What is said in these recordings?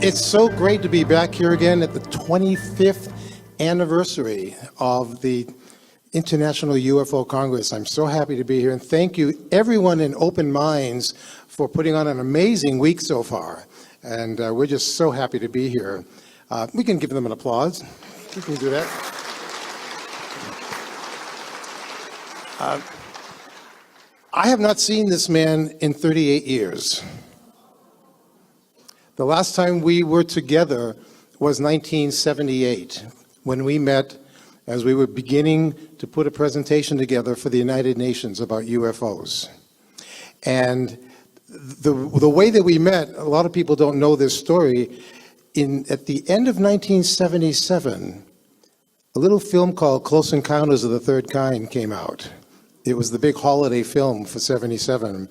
It's so great to be back here again at the 25th anniversary of the International UFO Congress. I'm so happy to be here, and thank you everyone in Open Minds for putting on an amazing week so far. And we're just so happy to be here. We can give them an applause. We can do that. I have not seen this man in 38 years. The last time we were together was 1978, when we met as we were beginning to put a presentation together for the United Nations about UFOs. And the way that we met, a lot of people don't know this story. At the end of 1977, a little film called Close Encounters of the Third Kind came out. It was the big holiday film for 77.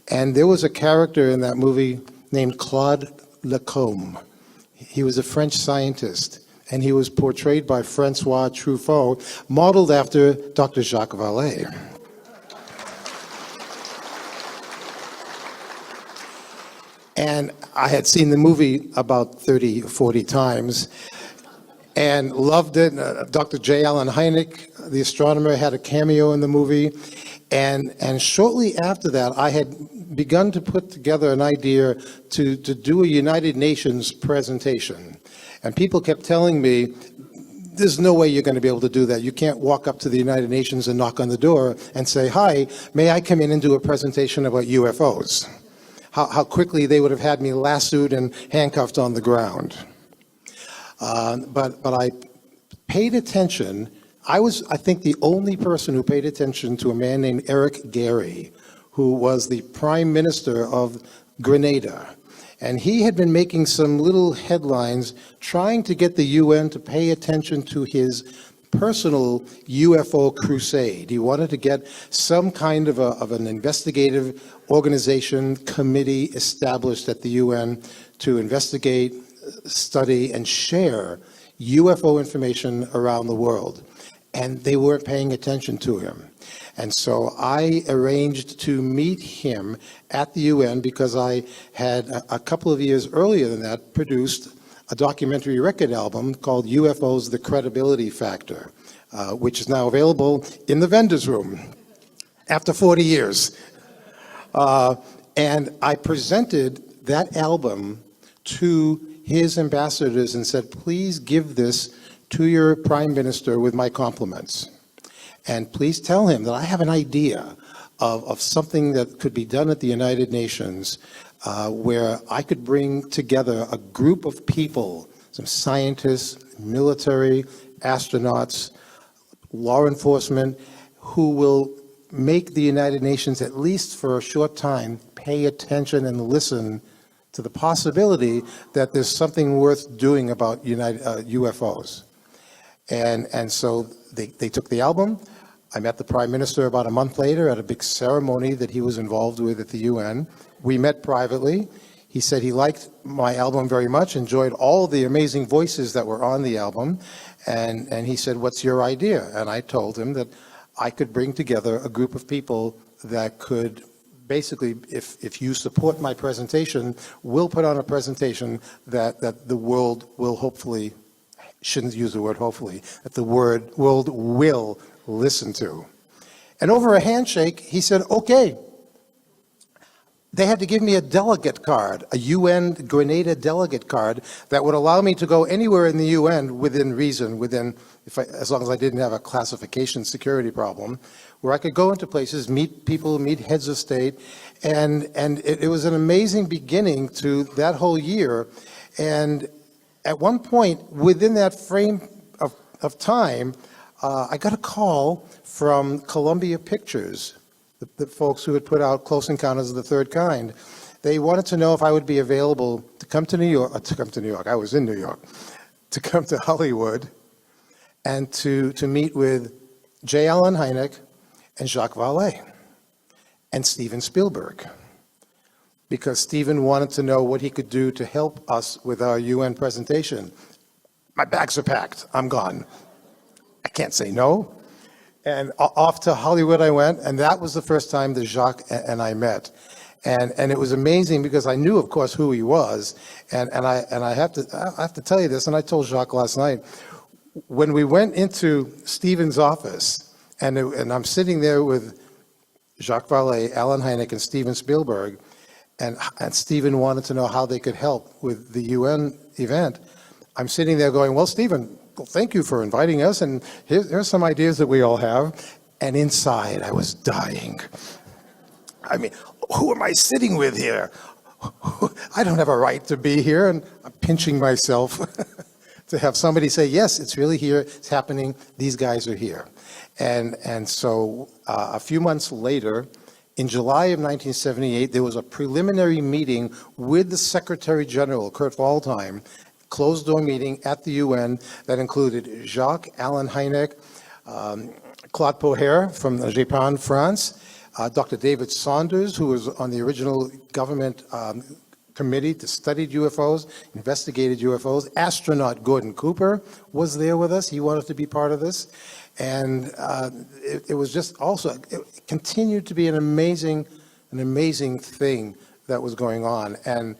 And there was a character in that movie named Claude Lacombe. He was a French scientist, and he was portrayed by Francois Truffaut, modeled after Dr. Jacques Vallée. And I had seen the movie about 30, 40 times and loved it. Dr. J. Allen Hynek, the astronomer, had a cameo in the movie. And shortly after that, I had begun to put together an idea to do a United Nations presentation. And people kept telling me, there's no way you're going to be able to do that. You can't walk up to the United Nations and knock on the door and say, hi, may I come in and do a presentation about UFOs? How quickly they would have had me lassoed and handcuffed on the ground. But I paid attention. I was, I think, the only person who paid attention to a man named Eric Gary, who was the Prime Minister of Grenada. And he had been making some little headlines trying to get the UN to pay attention to his personal UFO crusade. He wanted to get some kind of an investigative organization, committee established at the UN to investigate, study, and share UFO information around the world. And they weren't paying attention to him. And so I arranged to meet him at the UN because I had, a couple of years earlier than that, produced a documentary record album called UFOs, The Credibility Factor, which is now available in the vendor's room after 40 years. And I presented that album to his ambassadors and said, please give this to your Prime Minister with my compliments. And please tell him that I have an idea of something that could be done at the United Nations where I could bring together a group of people, some scientists, military, astronauts, law enforcement, who will make the United Nations, at least for a short time, pay attention and listen to the possibility that there's something worth doing about UFOs. And so they took the album. I met the Prime Minister about a month later at a big ceremony that he was involved with at the UN. We met privately. He said he liked my album very much, enjoyed all the amazing voices that were on the album, and he said, what's your idea? And I told him that I could bring together a group of people that could basically, if you support my presentation, we'll put on a presentation that the world will hopefully, shouldn't use the word hopefully, that the world will listen to. And over a handshake, he said, okay. They had to give me a delegate card, a UN Grenada delegate card that would allow me to go anywhere in the UN within reason, as long as I didn't have a classification security problem, where I could go into places, meet people, meet heads of state, and it was an amazing beginning to that whole year. And at one point, within that frame of time, I got a call from Columbia Pictures, the folks who had put out Close Encounters of the Third Kind. They wanted to know if I would be available to come to New York, I was in New York, to come to Hollywood and to meet with J. Allen Hynek and Jacques Vallée and Steven Spielberg. Because Steven wanted to know what he could do to help us with our UN presentation. My bags are packed, I'm gone. I can't say no. And off to Hollywood I went, and that was the first time that Jacques and I met. And it was amazing because I knew, of course, who he was. And I have to tell you this, and I told Jacques last night, when we went into Stephen's office, and I'm sitting there with Jacques Vallée, Alan Hynek, and Steven Spielberg, and Stephen wanted to know how they could help with the UN event. I'm sitting there going, well, Stephen, well, thank you for inviting us, and here's some ideas that we all have. And inside, I was dying. I mean, who am I sitting with here? I don't have a right to be here, and I'm pinching myself to have somebody say, yes, it's really here, it's happening, these guys are here. And so a few months later, in July of 1978, there was a preliminary meeting with the Secretary General, Kurt Waldheim, closed-door meeting at the UN that included Jacques, Alan Hynek, Claude Poher from Japan, France, Dr. David Saunders, who was on the original government committee to study UFOs, investigated UFOs. Astronaut Gordon Cooper was there with us. He wanted to be part of this. And it was just also, it continued to be an amazing thing that was going on. And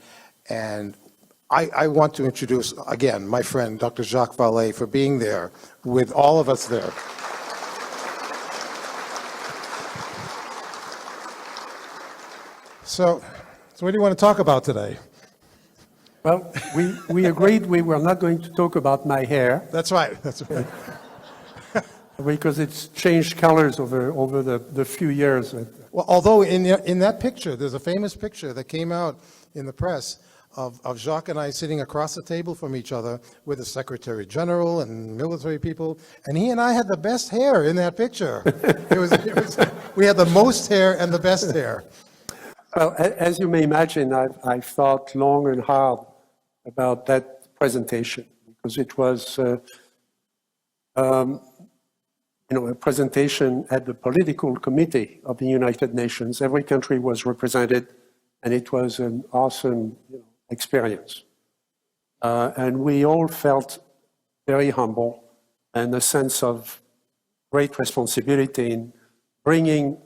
I want to introduce, again, my friend, Dr. Jacques Vallée, for being there with all of us there. So what do you want to talk about today? Well, we agreed we were not going to talk about my hair. That's right. That's right. Because it's changed colors over the few years. Well, although in that picture, there's a famous picture that came out in the press of Jacques and I sitting across the table from each other with the Secretary General and military people, and he and I had the best hair in that picture. We had the most hair and the best hair. Well, as you may imagine, I've thought long and hard about that presentation because it was a presentation at the political committee of the United Nations. Every country was represented, and it was an awesome experience. And we all felt very humble and a sense of great responsibility in bringing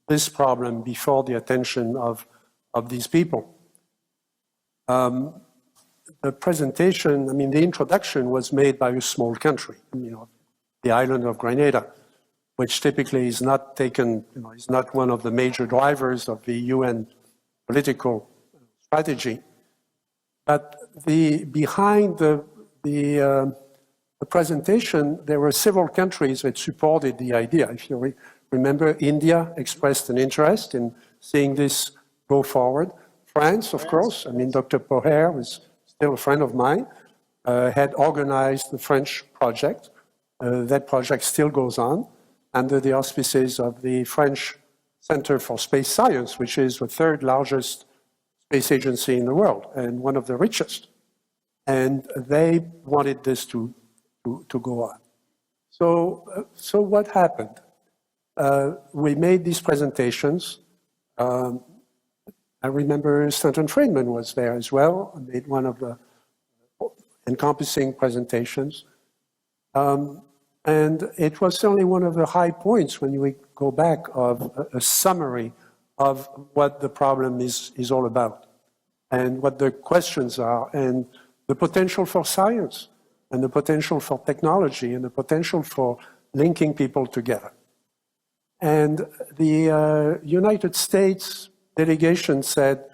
this problem before the attention of these people. The presentation, the introduction was made by a small country, the island of Grenada, which typically is not taken, is not one of the major drivers of the UN political strategy. But behind the presentation, there were several countries that supported the idea. If you remember, India expressed an interest in seeing this go forward. France, of course, Dr. Poher was still a friend of mine, had organized the French project. That project still goes on under the auspices of the French Center for Space Science, which is the third largest space agency in the world and one of the richest. And they wanted this to go on. So what happened? We made these presentations. I remember Stanton Friedman was there as well, made one of the encompassing presentations. And it was certainly one of the high points when we go back of a summary of what the problem is all about and what the questions are and the potential for science and the potential for technology and the potential for linking people together. And the United States delegation said,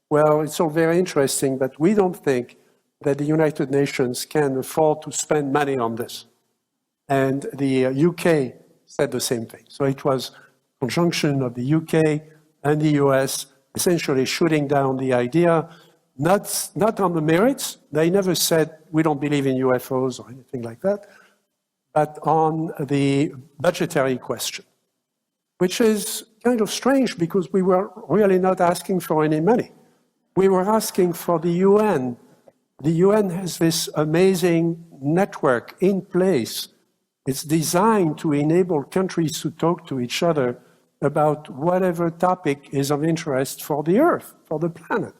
well, it's all very interesting, but we don't think that the United Nations can afford to spend money on this. And the UK said the same thing. So it was a conjunction of the UK and the US essentially shooting down the idea, not on the merits. They never said, we don't believe in UFOs or anything like that, but on the budgetary question, which is kind of strange because we were really not asking for any money. We were asking for the UN. The UN has this amazing network in place. It's designed to enable countries to talk to each other about whatever topic is of interest for the Earth, for the planet.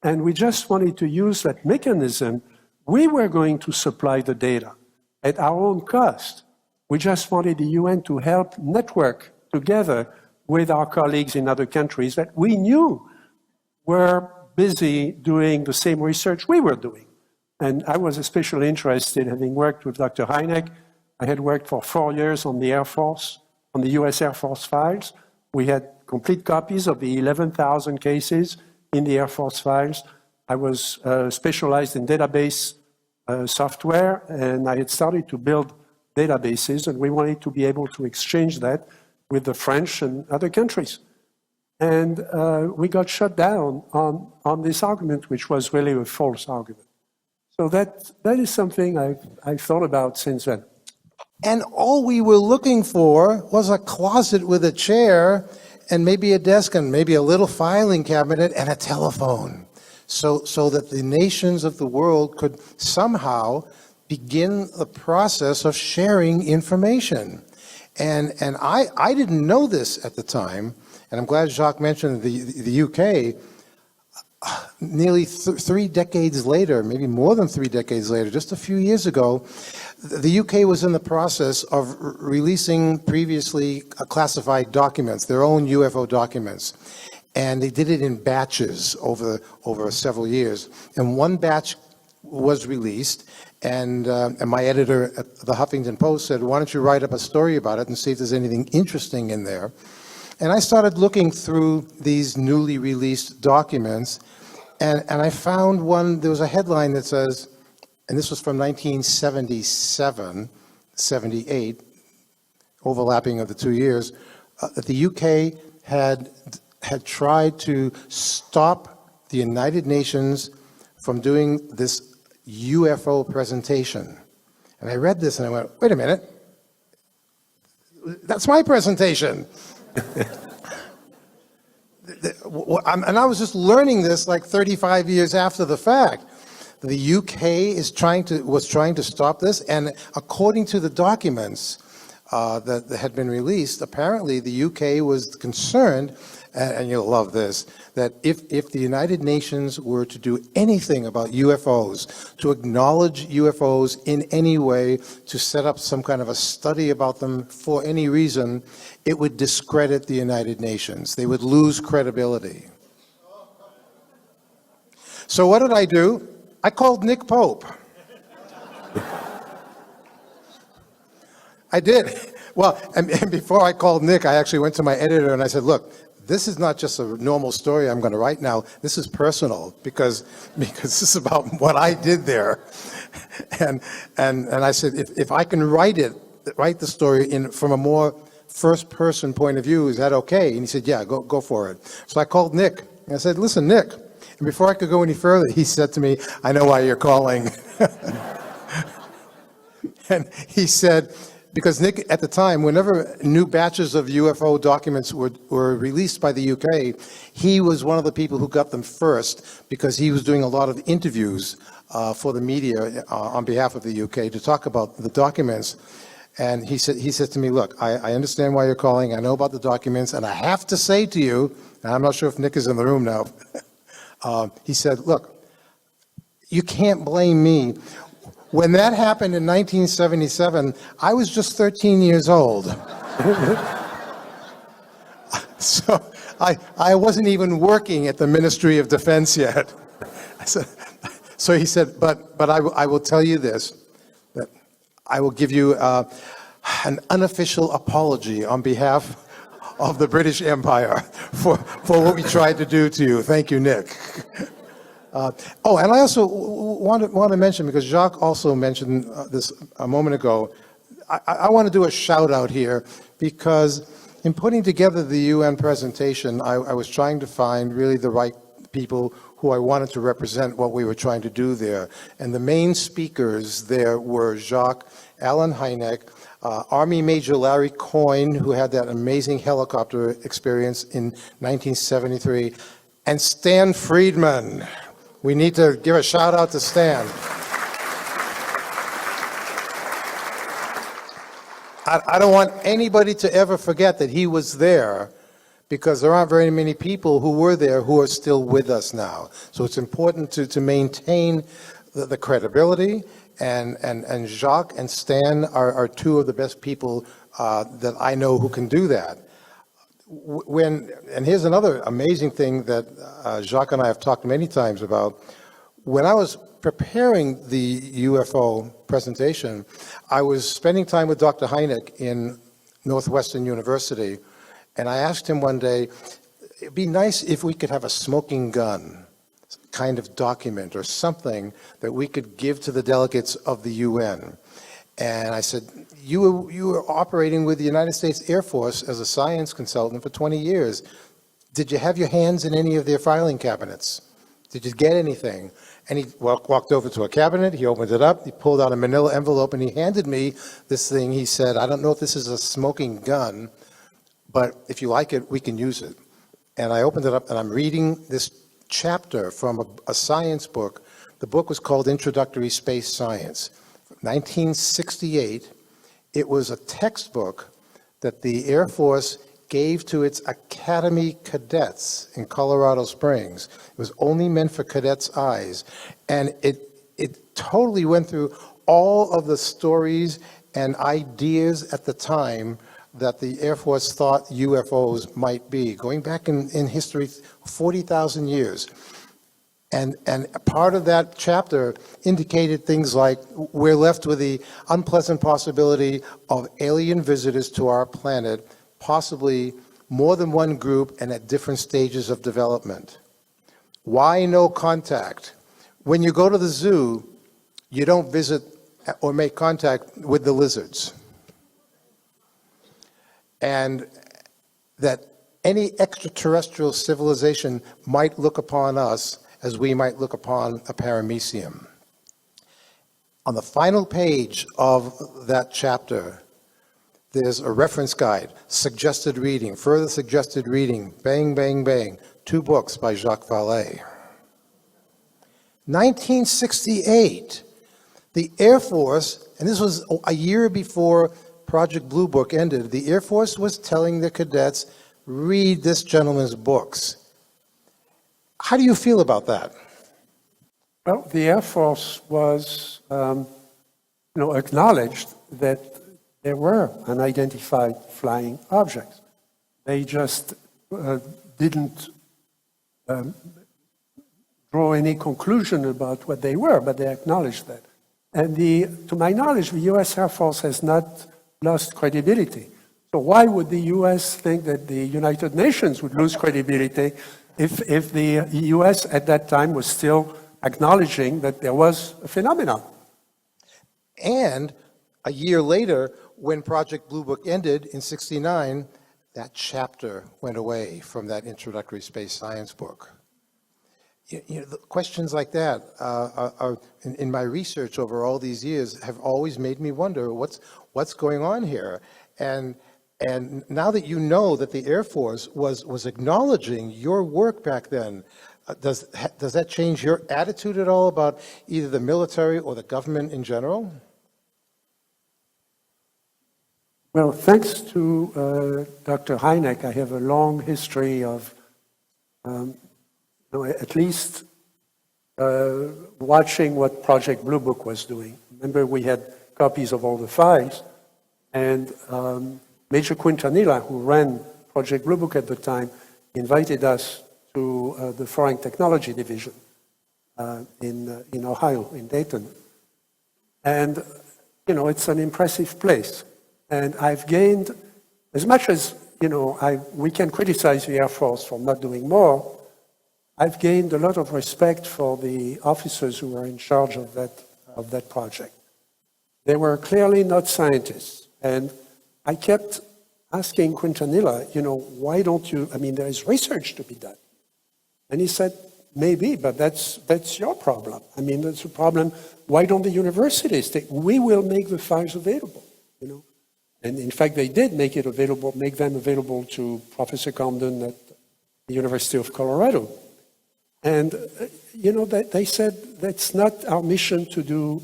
And we just wanted to use that mechanism. We were going to supply the data at our own cost. We just wanted the UN to help network together with our colleagues in other countries that we knew were busy doing the same research we were doing. And I was especially interested, having worked with Dr. Hynek. I had worked for 4 years on the Air Force, on the US Air Force files. We had complete copies of the 11,000 cases in the Air Force files. I was specialized in database software, and I had started to build databases, and we wanted to be able to exchange that with the French and other countries. And we got shut down on this argument, which was really a false argument. So that is something I've thought about since then. And all we were looking for was a closet with a chair and maybe a desk and maybe a little filing cabinet and a telephone, so that the nations of the world could somehow begin the process of sharing information. And I didn't know this at the time, and I'm glad Jacques mentioned the UK. Nearly 3 decades later, maybe more than 3 decades later, just a few years ago, the UK was in the process of releasing previously classified documents, their own UFO documents. And they did it in batches over several years. And one batch was released, and my editor at the Huffington Post said, why don't you write up a story about it and see if there's anything interesting in there. And I started looking through these newly released documents, and I found one. There was a headline that says, and this was from 1977, 78, overlapping of the 2 years, that the UK had tried to stop the United Nations from doing this UFO presentation. And I read this and I went, wait a minute, that's my presentation. And I was just learning this like 35 years after the fact. The UK was trying to stop this, and according to the documents that had been released, apparently the UK was concerned, and you'll love this, that if the United Nations were to do anything about UFOs, to acknowledge UFOs in any way, to set up some kind of a study about them for any reason, it would discredit the United Nations. They would lose credibility. So what did I do? I called Nick Pope. I did. Well, and before I called Nick, I actually went to my editor and I said, look, this is not just a normal story I'm going to write now. This is personal because this is about what I did there. And I said, if I can write the story from a more first-person point of view, is that okay? And he said, yeah, go for it. So I called Nick. And I said, listen, Nick. And before I could go any further, he said to me, I know why you're calling. And he said, because Nick, at the time, whenever new batches of UFO documents were released by the UK, he was one of the people who got them first because he was doing a lot of interviews for the media on behalf of the UK to talk about the documents. And he said to me, look, I understand why you're calling. I know about the documents. And I have to say to you, and I'm not sure if Nick is in the room now, he said, look, you can't blame me. When that happened in 1977, I was just 13 years old. So I wasn't even working at the Ministry of Defense yet. So he said, but I will tell you this, that I will give you an unofficial apology on behalf of the British Empire for what we tried to do to you. Thank you, Nick. And I also want to mention, because Jacques also mentioned this a moment ago, I want to do a shout out here, because in putting together the UN presentation, I was trying to find really the right people who I wanted to represent what we were trying to do there. And the main speakers there were Jacques, Alan Hynek, Army Major Larry Coyne, who had that amazing helicopter experience in 1973, and Stan Friedman. We need to give a shout out to Stan. I don't want anybody to ever forget that he was there, because there aren't very many people who were there who are still with us now. So it's important to maintain the credibility, and Jacques and Stan are two of the best people that I know who can do that. and here's another amazing thing that Jacques and I have talked many times about. When I was preparing the UFO presentation, I was spending time with Dr. Hynek in Northwestern University, and I asked him one day, it'd be nice if we could have a smoking gun kind of document or something that we could give to the delegates of the UN. And I said, you were operating with the United States Air Force as a science consultant for 20 years. Did you have your hands in any of their filing cabinets? Did you get anything? And he walked over to a cabinet, he opened it up, he pulled out a manila envelope, and he handed me this thing. He said, I don't know if this is a smoking gun, but if you like it, we can use it. And I opened it up, and I'm reading this chapter from a science book. The book was called Introductory Space Science. 1968, it was a textbook that the Air Force gave to its Academy cadets in Colorado Springs. It was only meant for cadets' eyes. And it totally went through all of the stories and ideas at the time that the Air Force thought UFOs might be, going back in history 40,000 years. And part of that chapter indicated things like, we're left with the unpleasant possibility of alien visitors to our planet, possibly more than one group and at different stages of development. Why no contact? When you go to the zoo, you don't visit or make contact with the lizards. And that any extraterrestrial civilization might look upon us as we might look upon a paramecium. On the final page of that chapter, there's a reference guide, suggested reading, further suggested reading, bang, bang, bang, 2 books by Jacques Vallée. 1968, the Air Force, and this was a year before Project Blue Book ended, the Air Force was telling the cadets, read this gentleman's books. How do you feel about that? Well, the Air Force was, acknowledged that there were unidentified flying objects. They just didn't draw any conclusion about what they were, but they acknowledged that. And to my knowledge, the U.S. Air Force has not lost credibility. So why would the U.S. think that the United Nations would lose credibility if the U.S. at that time was still acknowledging that there was a phenomenon? And a year later, when Project Blue Book ended in '69, that chapter went away from that introductory space science book. Questions like that are in my research over all these years have always made me wonder what's going on here. And now that you know that the Air Force was acknowledging your work back then, does that change your attitude at all about either the military or the government in general? Well, thanks to Dr. Hynek, I have a long history of at least watching what Project Blue Book was doing. Remember, we had copies of all the files, and Major Quintanilla, who ran Project Blue Book at the time, invited us to the Foreign Technology Division in Ohio, in Dayton. And, it's an impressive place. And I've gained, as much as, we can criticize the Air Force for not doing more, I've gained a lot of respect for the officers who were in charge of that project. They were clearly not scientists. And I kept asking Quintanilla, why don't you, there is research to be done. And he said, maybe, but that's your problem. That's a problem. Why don't the universities we will make the files available, And in fact, they did make them available to Professor Condon at the University of Colorado. And, they said that's not our mission to do,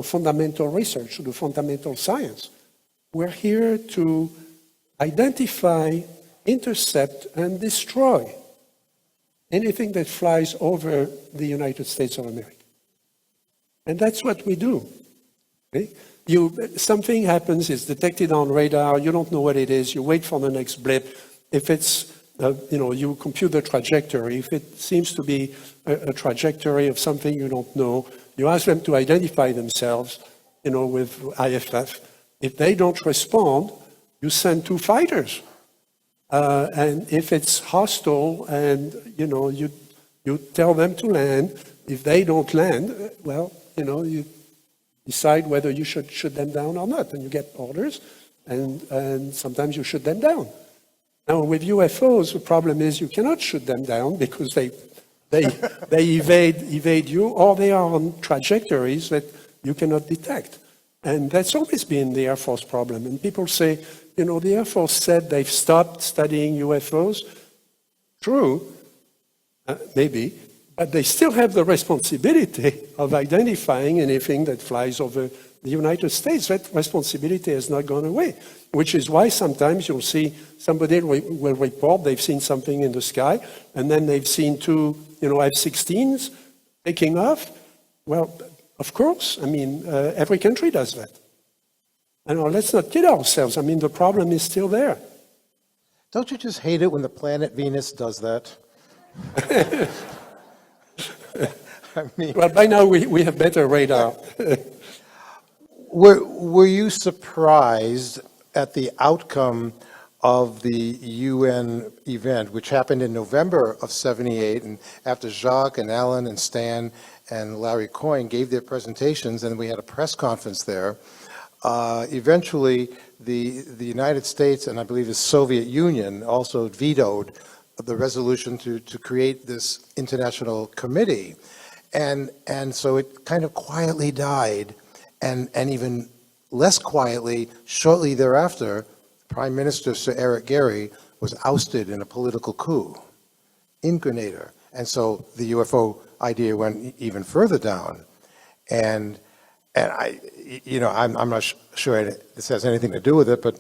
fundamental research, to do fundamental science. We're here to identify, intercept, and destroy anything that flies over the United States of America. And that's what we do. Okay? something happens, it's detected on radar, you don't know what it is, you wait for the next blip. If it's, you compute the trajectory. If it seems to be a trajectory of something you don't know, you ask them to identify themselves, with IFF. If they don't respond, you send 2 fighters. And if it's hostile and, you tell them to land, if they don't land, well, you decide whether you should shoot them down or not, and you get orders, and sometimes you shoot them down. Now, with UFOs, the problem is you cannot shoot them down because they evade you, or they are on trajectories that you cannot detect. And that's always been the Air Force problem. And people say, the Air Force said they've stopped studying UFOs. True, maybe, but they still have the responsibility of identifying anything that flies over the United States. That responsibility has not gone away, which is why sometimes you'll see somebody will report they've seen something in the sky, and then they've seen 2, F-16s taking off. Well, of course, every country does that. And let's not kid ourselves. The problem is still there. Don't you just hate it when the planet Venus does that? Well, by now we have better radar. Were you surprised at the outcome of the UN event, which happened in November of '78, and after Jacques and Alan and Stan and Larry Coyne gave their presentations, and we had a press conference there, eventually the United States and I believe the Soviet Union also vetoed the resolution to create this international committee. And so it kind of quietly died, and even less quietly, shortly thereafter, Prime Minister Sir Eric Gehry was ousted in a political coup in Grenada. And so the UFO idea went even further down. And I'm not sure this has anything to do with it, but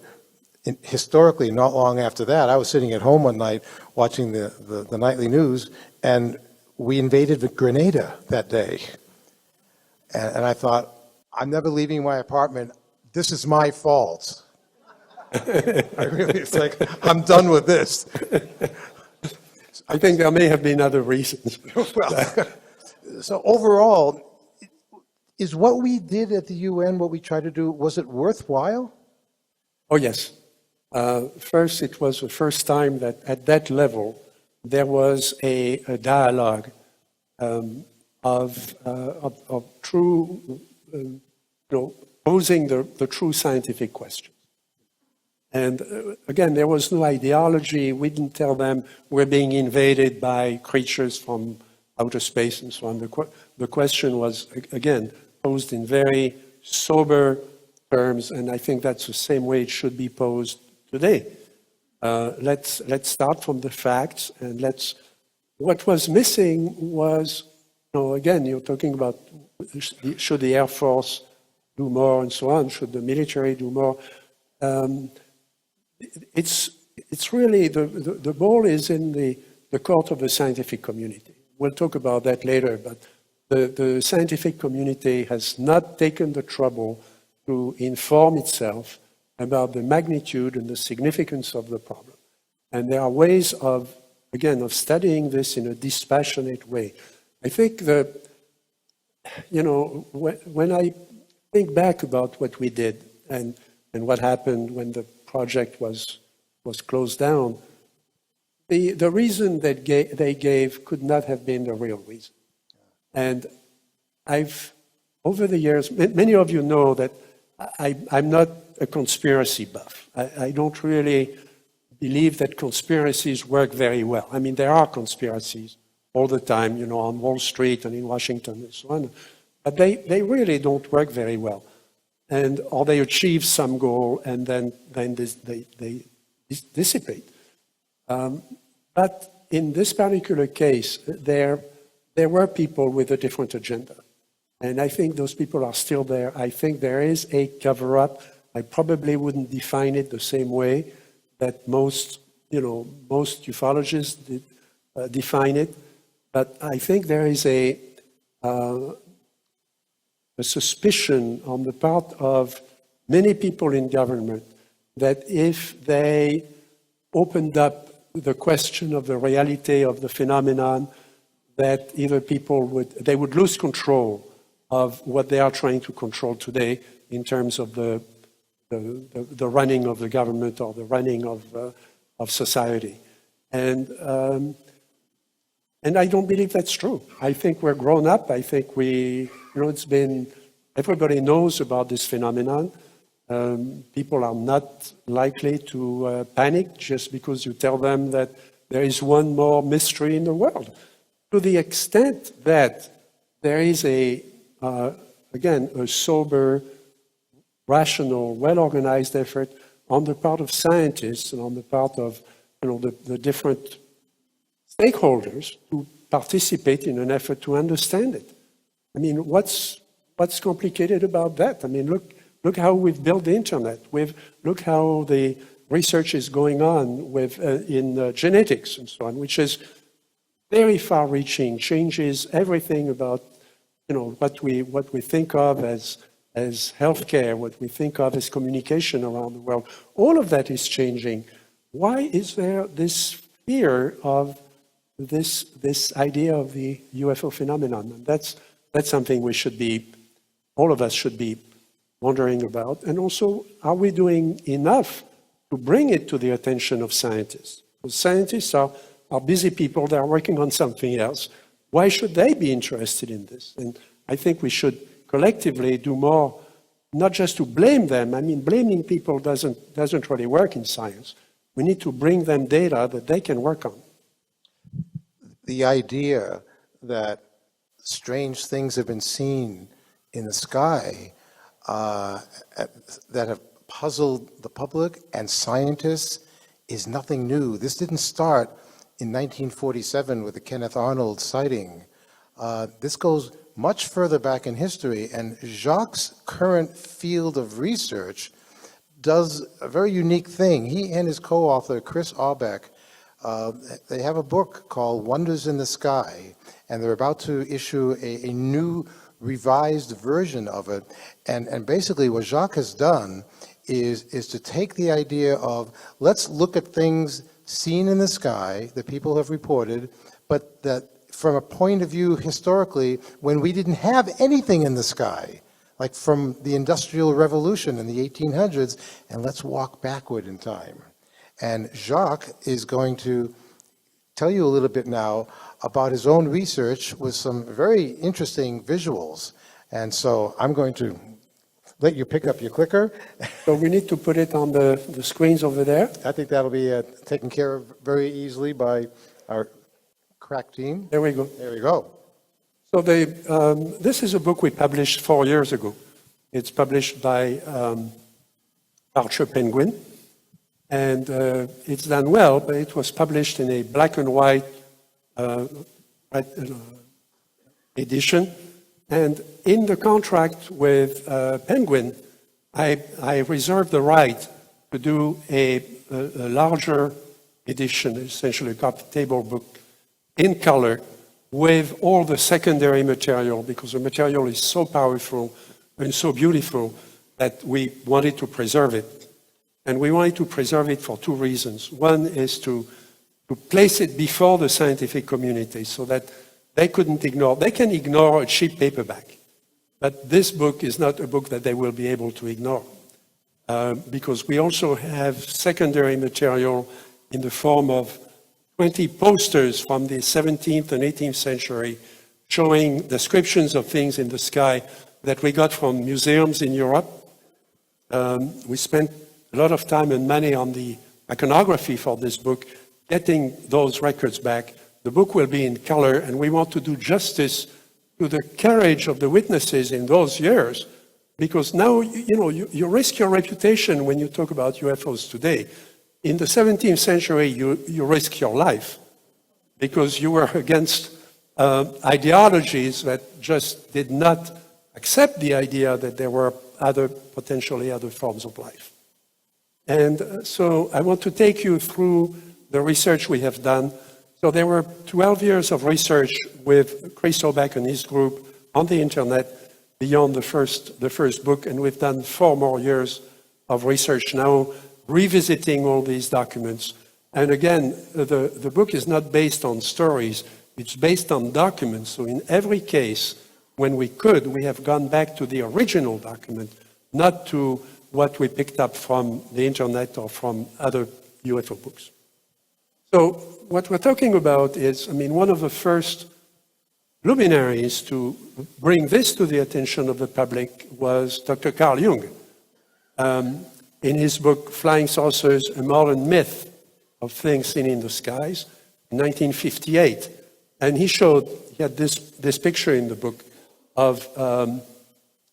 historically, not long after that, I was sitting at home one night watching the nightly news, and we invaded Grenada that day. And I thought, I'm never leaving my apartment. This is my fault. It's like, I'm done with this. I think there may have been other reasons. Well, so overall, is what we did at the UN, what we tried to do, was it worthwhile? Oh, yes. First, it was the first time that at that level, there was a dialogue of true, posing the true scientific questions. And again, there was no ideology. We didn't tell them we're being invaded by creatures from outer space and so on. The question was, again, posed in very sober terms, and I think that's the same way it should be posed today. Let's start from the facts, and what was missing was, again, you're talking about should the Air Force do more and so on, should the military do more. It's really, the ball is in the court of the scientific community. We'll talk about that later, but the scientific community has not taken the trouble to inform itself about the magnitude and the significance of the problem. And there are ways of studying this in a dispassionate way. I think when I think back about what we did and what happened when the project was closed down, the reason that they gave could not have been the real reason. And over the years, many of you know that I'm not a conspiracy buff. I don't really believe that conspiracies work very well. There are conspiracies all the time, on Wall Street and in Washington and so on, but they really don't work very well. Or they achieve some goal and then they dissipate. But in this particular case, there were people with a different agenda. And I think those people are still there. I think there is a cover-up. I probably wouldn't define it the same way that most ufologists define it. But I think there is a suspicion on the part of many people in government that if they opened up the question of the reality of the phenomenon, that either they would lose control of what they are trying to control today in terms of the running of the government or the running of society. And I don't believe that's true. I think we're grown up. I think everybody knows about this phenomenon. People are not likely to panic just because you tell them that there is one more mystery in the world. To the extent that there is again, a sober, rational, well-organized effort on the part of scientists and on the part of the different stakeholders to participate in an effort to understand it. I mean, what's complicated about that? I mean, look how we've built the internet. Look how the research is going on in genetics and so on, which is very far-reaching, changes everything about what we think of as healthcare, what we think of as communication around the world. All of that is changing. Why is there this fear of this idea of the UFO phenomenon? And that's something all of us should be wondering about. And also, are we doing enough to bring it to the attention of scientists? Because scientists are busy people, they are working on something else. Why should they be interested in this? And I think we should collectively do more, not just to blame them. I mean, blaming people doesn't really work in science. We need to bring them data that they can work on. The idea that strange things have been seen in the sky that have puzzled the public and scientists is nothing new. This didn't start in 1947 with the Kenneth Arnold sighting. This goes much further back in history, and Jacques' current field of research does a very unique thing. He and his co-author, Chris Aubeck, they have a book called Wonders in the Sky, and they're about to issue a new revised version of it. And basically what Jacques has done is to take the idea of, let's look at things seen in the sky that people have reported, but that from a point of view historically when we didn't have anything in the sky, like from the Industrial Revolution in the 1800s, and let's walk backward in time. And Jacques is going to tell you a little bit now about his own research with some very interesting visuals. And so I'm going to let you pick up your clicker. So we need to put it on the screens over there. I think that'll be taken care of very easily by our crack team. There we go. There we go. So this is a book we published 4 years ago. It's published by Archer Penguin. And it's done well, but it was published in a black and white edition. And in the contract with Penguin, I reserved the right to do a larger edition, essentially a coffee table book, in color, with all the secondary material, because the material is so powerful and so beautiful that we wanted to preserve it. And we wanted to preserve it for two reasons. One is to place it before the scientific community so that they can ignore a cheap paperback. But this book is not a book that they will be able to ignore. Because we also have secondary material in the form of 20 posters from the 17th and 18th century showing descriptions of things in the sky that we got from museums in Europe. We spent a lot of time and money on the iconography for this book, getting those records back. The book will be in color, and we want to do justice to the courage of the witnesses in those years, because now, you risk your reputation when you talk about UFOs today. In the 17th century, you risk your life, because you were against ideologies that just did not accept the idea that there were potentially other forms of life. And so I want to take you through the research we have done. So there were 12 years of research with Chris Aubeck and his group on the internet beyond the first book, and we've done 4 more years of research now, revisiting all these documents. And again, the book is not based on stories, it's based on documents. So in every case, when we could, we have gone back to the original document, not to what we picked up from the internet or from other UFO books. So what we're talking about is, one of the first luminaries to bring this to the attention of the public was Dr. Carl Jung. In his book, Flying Saucers, A Modern Myth of Things Seen in the Skies, in 1958. And he had this picture in the book of,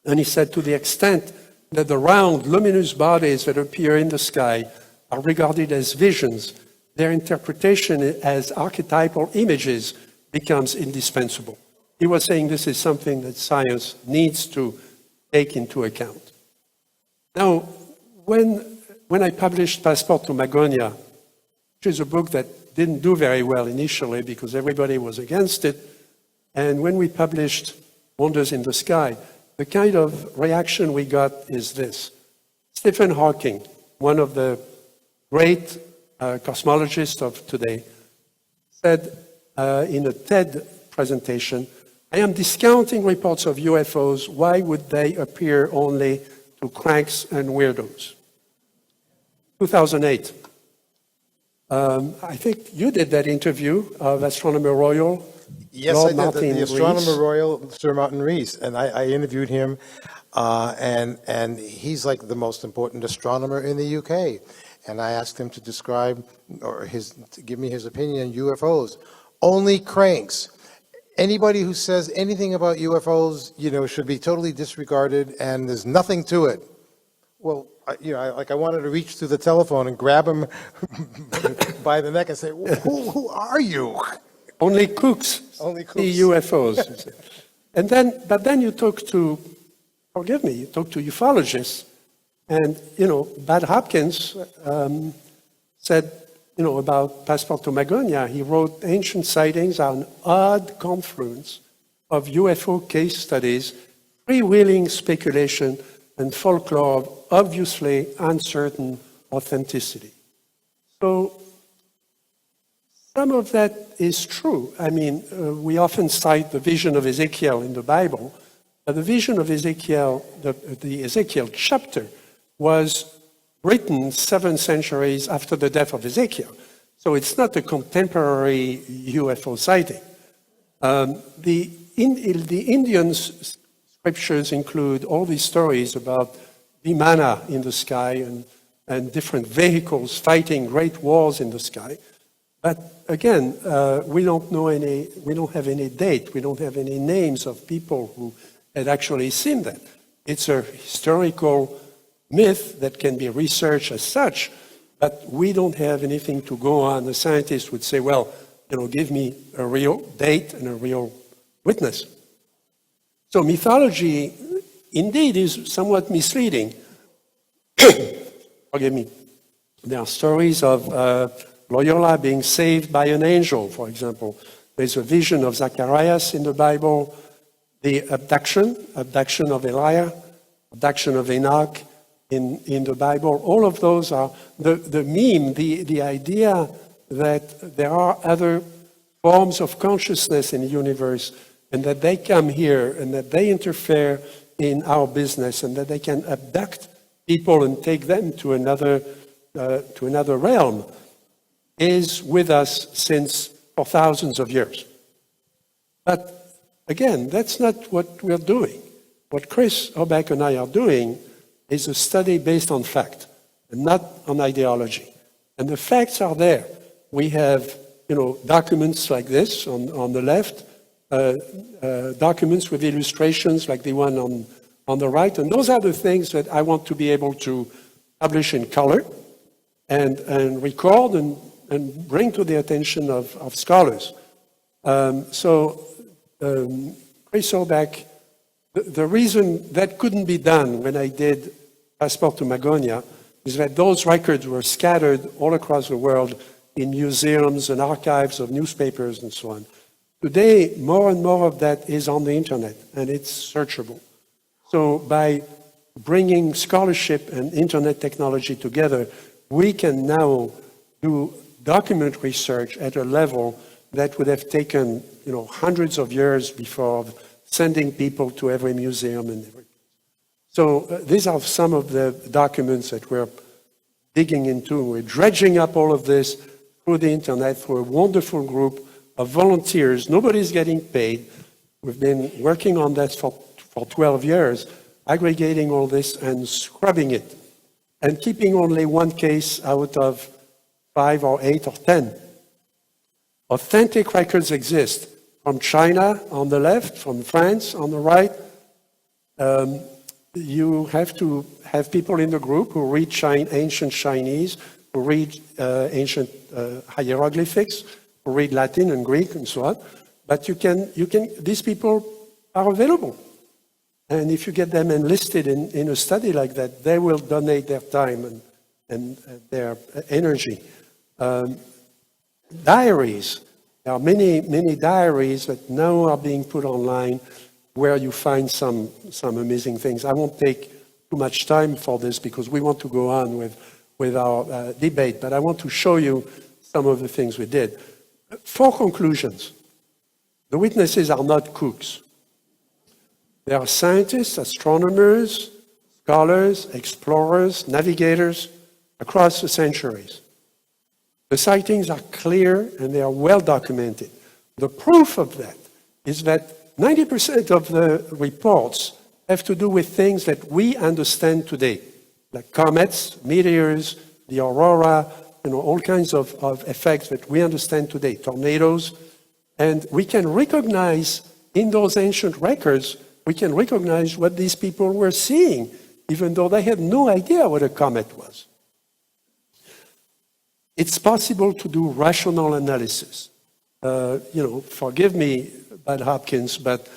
and he said, to the extent that the round, luminous bodies that appear in the sky are regarded as visions, their interpretation as archetypal images becomes indispensable. He was saying this is something that science needs to take into account. Now, when I published Passport to Magonia, which is a book that didn't do very well initially because everybody was against it, and when we published Wonders in the Sky, the kind of reaction we got is this. Stephen Hawking, one of the great cosmologists of today, said in a TED presentation, I am discounting reports of UFOs. Why would they appear only to cranks and weirdos? 2008. I think you did that interview of Astronomer Royal. Yes, Lord I did. Martin The Astronomer Rees. Royal, Sir Martin Rees, and I interviewed him, and he's like the most important astronomer in the UK. And I asked him to describe, to give me his opinion on UFOs. Only cranks. Anybody who says anything about UFOs, should be totally disregarded, and there's nothing to it. Well, I wanted to reach through the telephone and grab him by the neck and say, who are you? Only kooks. Only kooks. See UFOs. But then you talk to, forgive me, you talk to ufologists, and, Bud Hopkins said, about Passport to Magonia, he wrote, ancient sightings are an odd confluence of UFO case studies, freewheeling speculation, and folklore of obviously uncertain authenticity. So some of that is true. We often cite the vision of Ezekiel in the Bible, but the vision of Ezekiel, the Ezekiel chapter, was written 7 centuries after the death of Ezekiel. So it's not a contemporary UFO sighting. The Indian scriptures include all these stories about Vimana in the sky and different vehicles fighting great wars in the sky. But again, we don't have any date, we don't have any names of people who had actually seen that. It's a historical myth that can be researched as such, but we don't have anything to go on. The scientist would say, well, give me a real date and a real witness. So mythology indeed is somewhat misleading. Forgive me. There are stories of Loyola being saved by an angel, for example. There's a vision of Zacharias in the Bible, the abduction of Elijah, abduction of Enoch in the Bible. All of those are the meme, the idea that there are other forms of consciousness in the universe and that they come here and that they interfere in our business and that they can abduct people and take them to another realm is with us for thousands of years. But again, that's not what we're doing. What Chris Hoback and I are doing is a study based on fact and not on ideology. And the facts are there. We have, documents like this on the left, documents with illustrations like the one on the right. And those are the things that I want to be able to publish in color and record and bring to the attention of scholars. Chris Hoback, the reason that couldn't be done when I did Passport to Magonia is that those records were scattered all across the world in museums and archives of newspapers and so on. Today, more and more of that is on the internet, and it's searchable. So by bringing scholarship and internet technology together, we can now do document research at a level that would have taken, hundreds of years before sending people to every museum and everything. So these are some of the documents that we're digging into. We're dredging up all of this through the internet through a wonderful group of volunteers. Nobody's getting paid. We've been working on that for 12 years, aggregating all this and scrubbing it, and keeping only one case out of 5 or 8 or 10. Authentic records exist from China on the left, from France on the right. You have to have people in the group who read ancient Chinese, who read ancient hieroglyphics, who read Latin and Greek and so on. But these people are available. And if you get them enlisted in a study like that, they will donate their time and their energy. Diaries. There are many diaries that now are being put online where you find some amazing things. I won't take too much time for this because we want to go on with our debate, but I want to show you some of the things we did. 4 conclusions. The witnesses are not cooks. They are scientists, astronomers, scholars, explorers, navigators across the centuries. The sightings are clear and they are well documented. The proof of that is that 90% of the reports have to do with things that we understand today, like comets, meteors, the aurora, all kinds of effects that we understand today, tornadoes. And we can recognize in those ancient records, we can recognize what these people were seeing, even though they had no idea what a comet was. It's possible to do rational analysis. Forgive me, Bud Hopkins, but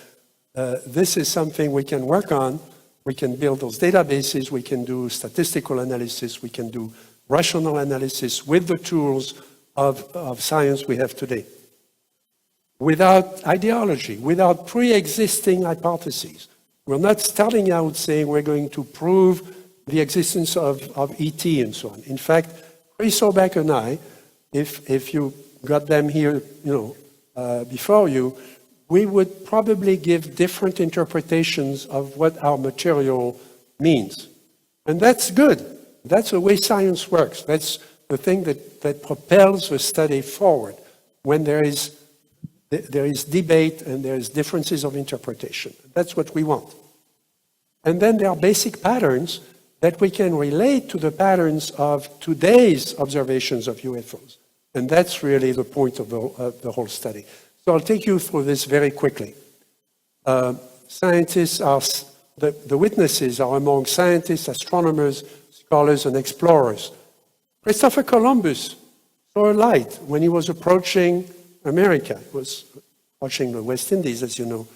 this is something we can work on. We can build those databases, we can do statistical analysis, we can do rational analysis with the tools of science we have today. Without ideology, without pre-existing hypotheses. We're not starting out saying we're going to prove the existence of ET and so on. In fact, Chris Obeck and I, if you got them here, before you, we would probably give different interpretations of what our material means. And that's good. That's the way science works. That's the thing that propels the study forward when there is debate and there is differences of interpretation. That's what we want. And then there are basic patterns that we can relate to the patterns of today's observations of UFOs. And that's really the point of the whole study. So I'll take you through this very quickly. Scientists are, the witnesses are among scientists, astronomers, scholars, and explorers. Christopher Columbus saw a light when he was approaching America. He was approaching the West Indies, as you know.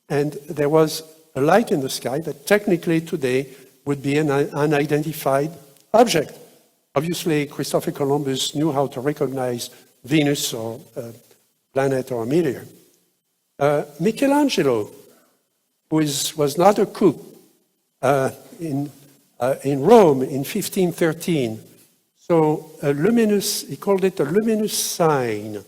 And there was a light in the sky that technically today would be an unidentified object. Obviously, Christopher Columbus knew how to recognize Venus or a planet or a meteor. Michelangelo, who was not a cook, in Rome in 1513, so he called it a luminous sign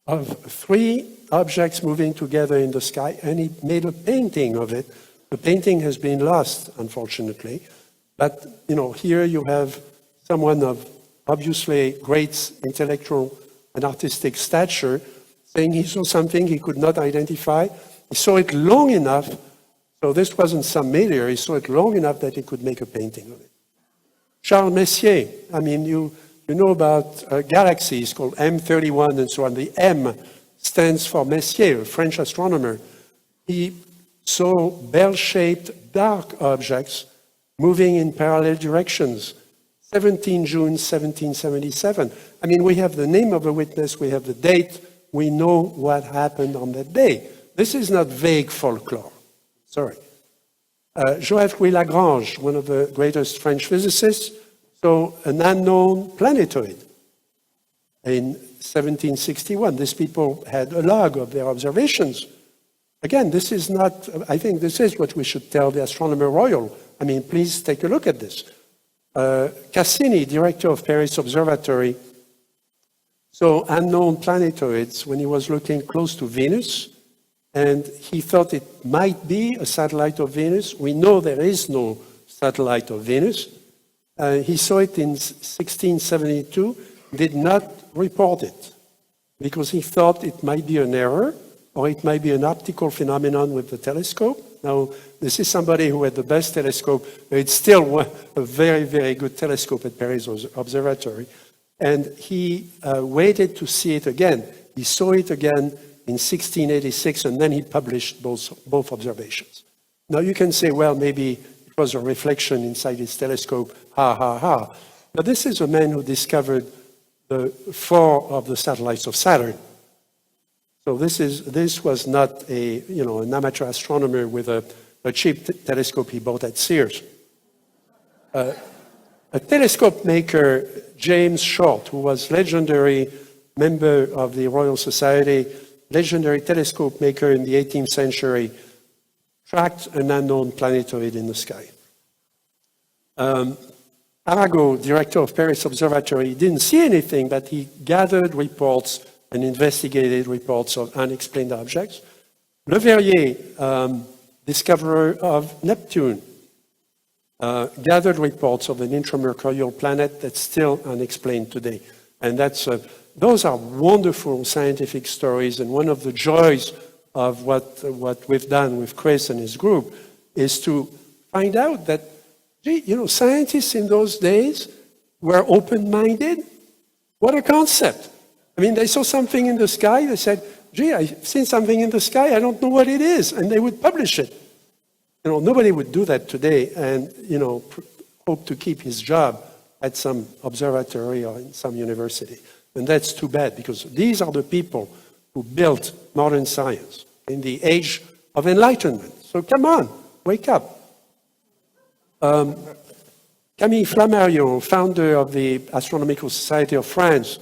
of 3 objects moving together in the sky, and he made a painting of it. The painting has been lost, unfortunately. But, here you have someone of obviously great intellectual and artistic stature saying he saw something he could not identify. He saw it long enough, so this wasn't some meteor, he saw it long enough that he could make a painting of it. Charles Messier, you know about galaxies called M31 and so on. The M stands for Messier, a French astronomer. He saw bell-shaped dark objects moving in parallel directions. 17 June 1777. We have the name of a witness, we have the date, we know what happened on that day. This is not vague folklore. Sorry. Joseph-Louis Lagrange, one of the greatest French physicists, saw an unknown planetoid in 1761. These people had a log of their observations. again, this is not, I think this is what we should tell the Astronomer Royal. I mean, please take a look at this. Cassini, director of Paris Observatory, saw unknown planetoids when he was looking close to Venus, and he thought it might be a satellite of Venus. We know there is no satellite of Venus. He saw it in 1672, did not report it, because he thought it might be an error, or it might be an optical phenomenon with the telescope. Now, this is somebody who had the best telescope, but it's still a very, very good telescope at Paris Observatory. And he waited to see it again. He saw it again in 1686, and then he published both observations. Now, you can say, well, maybe it was a reflection inside his telescope, ha, ha, ha. But this is a man who discovered the 4 of the satellites of Saturn. So this was not an amateur astronomer with a cheap telescope he bought at Sears. A telescope maker, James Short, who was legendary member of the Royal Society, legendary telescope maker in the 18th century, tracked an unknown planetoid in the sky. Arago, director of Paris Observatory, didn't see anything, but he gathered reports and investigated reports of unexplained objects. Le Verrier, discoverer of Neptune, gathered reports of an intramercurial planet that's still unexplained today. And those are wonderful scientific stories, and one of the joys of what we've done with Chris and his group is to find out that, scientists in those days were open-minded. What a concept. I mean, they saw something in the sky, they said, gee, I've seen something in the sky, I don't know what it is, and they would publish it. Nobody would do that today and, hope to keep his job at some observatory or in some university. And that's too bad, because these are the people who built modern science in the age of enlightenment. So come on, wake up. Camille Flammarion, founder of the Astronomical Society of France,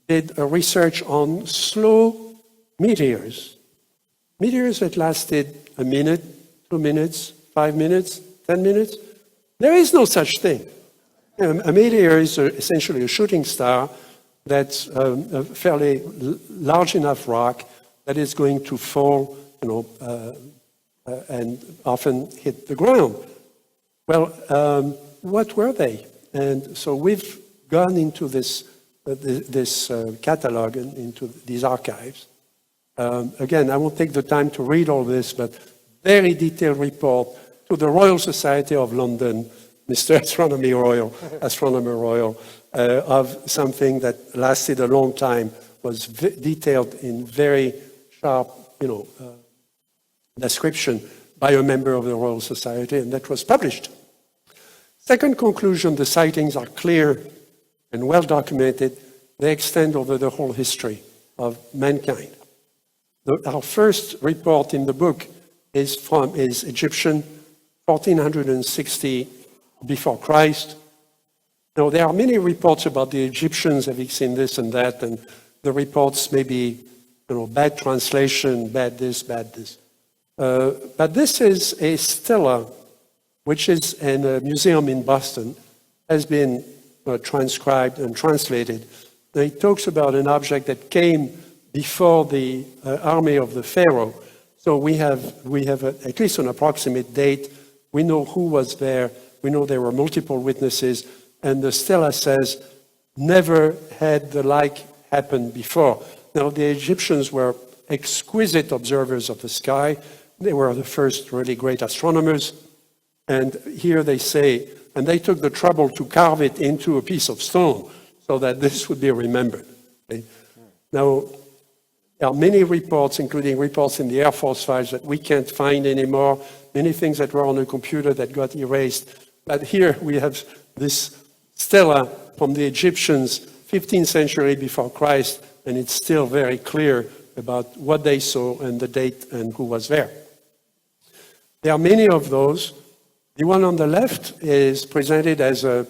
did a research on slow meteors. Meteors that lasted a minute, 2 minutes, 5 minutes, 10 minutes. There is no such thing. A meteor is essentially a shooting star that's a fairly large enough rock that is going to fall, and often hit the ground. Well, what were they? And so we've gone into this catalog and into these archives. Again, I won't take the time to read all this, but very detailed report to the Royal Society of London, Mr. Astronomer Royal, of something that lasted a long time, was detailed in very sharp, description by a member of the Royal Society, and that was published. Second conclusion, the sightings are clear and well documented. They extend over the whole history of mankind. Our first report in the book is Egyptian, 1460 before Christ. Now, there are many reports about the Egyptians having seen this and that, and the reports may be, bad translation, bad this, bad this. But this is a stela, which is in a museum in Boston, has been transcribed and translated. It talks about an object that came before the army of the Pharaoh. So we have at least an approximate date. We know who was there. We know there were multiple witnesses. And the stela says, never had the like happen before. Now, the Egyptians were exquisite observers of the sky. They were the first really great astronomers. And here they say, and they took the trouble to carve it into a piece of stone so that this would be remembered. Okay? Now, there are many reports, including reports in the Air Force files that we can't find anymore, many things that were on a computer that got erased. But here we have this stela from the Egyptians, 15th century before Christ, and it's still very clear about what they saw and the date and who was there. There are many of those. The one on the left is presented as a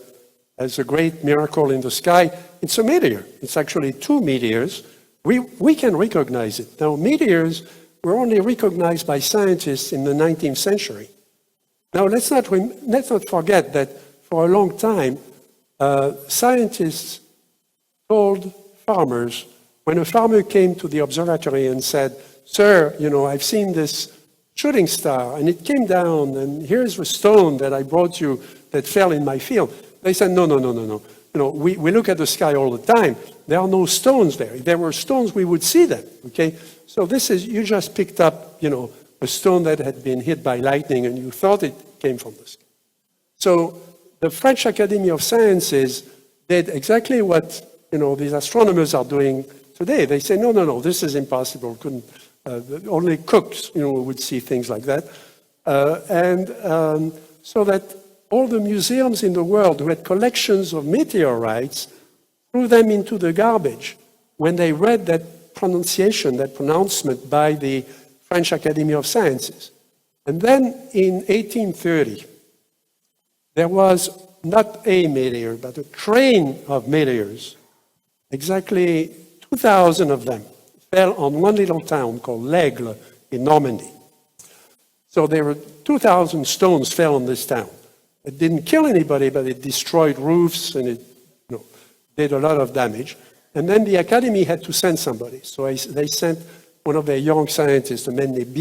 great miracle in the sky. It's a meteor. It's actually two meteors. We can recognize it. Now, meteors were only recognized by scientists in the 19th century. Now, let's not forget that for a long time, scientists told farmers, when a farmer came to the observatory and said, "Sir, I've seen this shooting star, and it came down, and here's the stone that I brought you that fell in my field." They said, no. We look at the sky all the time. There are no stones there. If there were stones, we would see them, okay? So you just picked up, a stone that had been hit by lightning, and you thought it came from the sky. So the French Academy of Sciences did exactly what, these astronomers are doing today. They say, no, this is impossible. Only cooks, would see things like that. So that all the museums in the world who had collections of meteorites threw them into the garbage when they read that pronouncement by the French Academy of Sciences. And then in 1830, there was not a meteor, but a train of meteors. Exactly 2,000 of them fell on one little town called L'Aigle in Normandy. So there were 2,000 stones fell on this town. It didn't kill anybody, but it destroyed roofs and it did a lot of damage. And then the Academy had to send somebody. So they sent one of their young scientists, a man named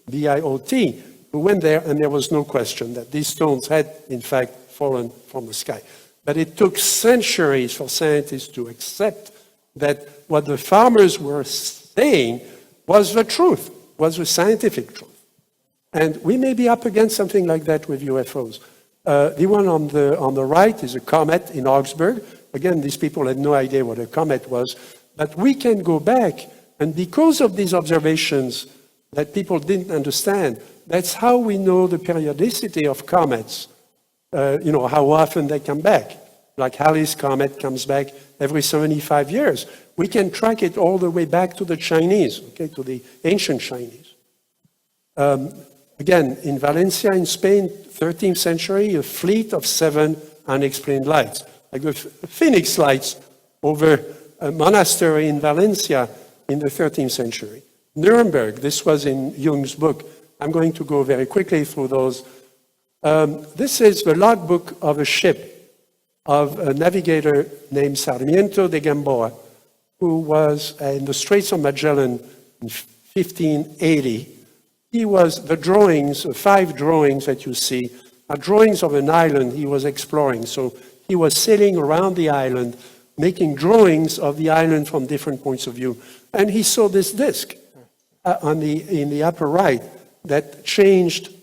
B-I-O-T, who went there, and there was no question that these stones had, in fact, fallen from the sky. But it took centuries for scientists to accept that what the farmers were saying was the truth, was the scientific truth. And we may be up against something like that with UFOs. The one on the right is a comet in Augsburg. Again, these people had no idea what a comet was. But we can go back, and because of these observations that people didn't understand, that's how we know the periodicity of comets, how often they come back. Like Halley's comet comes back every 75 years. We can track it all the way back to the Chinese, to the ancient Chinese. Again, in Valencia, in Spain, 13th century, a fleet of 7 unexplained lights, like the Phoenix lights over a monastery in Valencia in the 13th century. Nuremberg, this was in Jung's book. I'm going to go very quickly through those. This is the logbook of a ship of a navigator named Sarmiento de Gamboa, who was in the Straits of Magellan in 1580. The drawings, 5 drawings that you see, are drawings of an island he was exploring. So he was sailing around the island, making drawings of the island from different points of view. And he saw this disc in the upper right that changed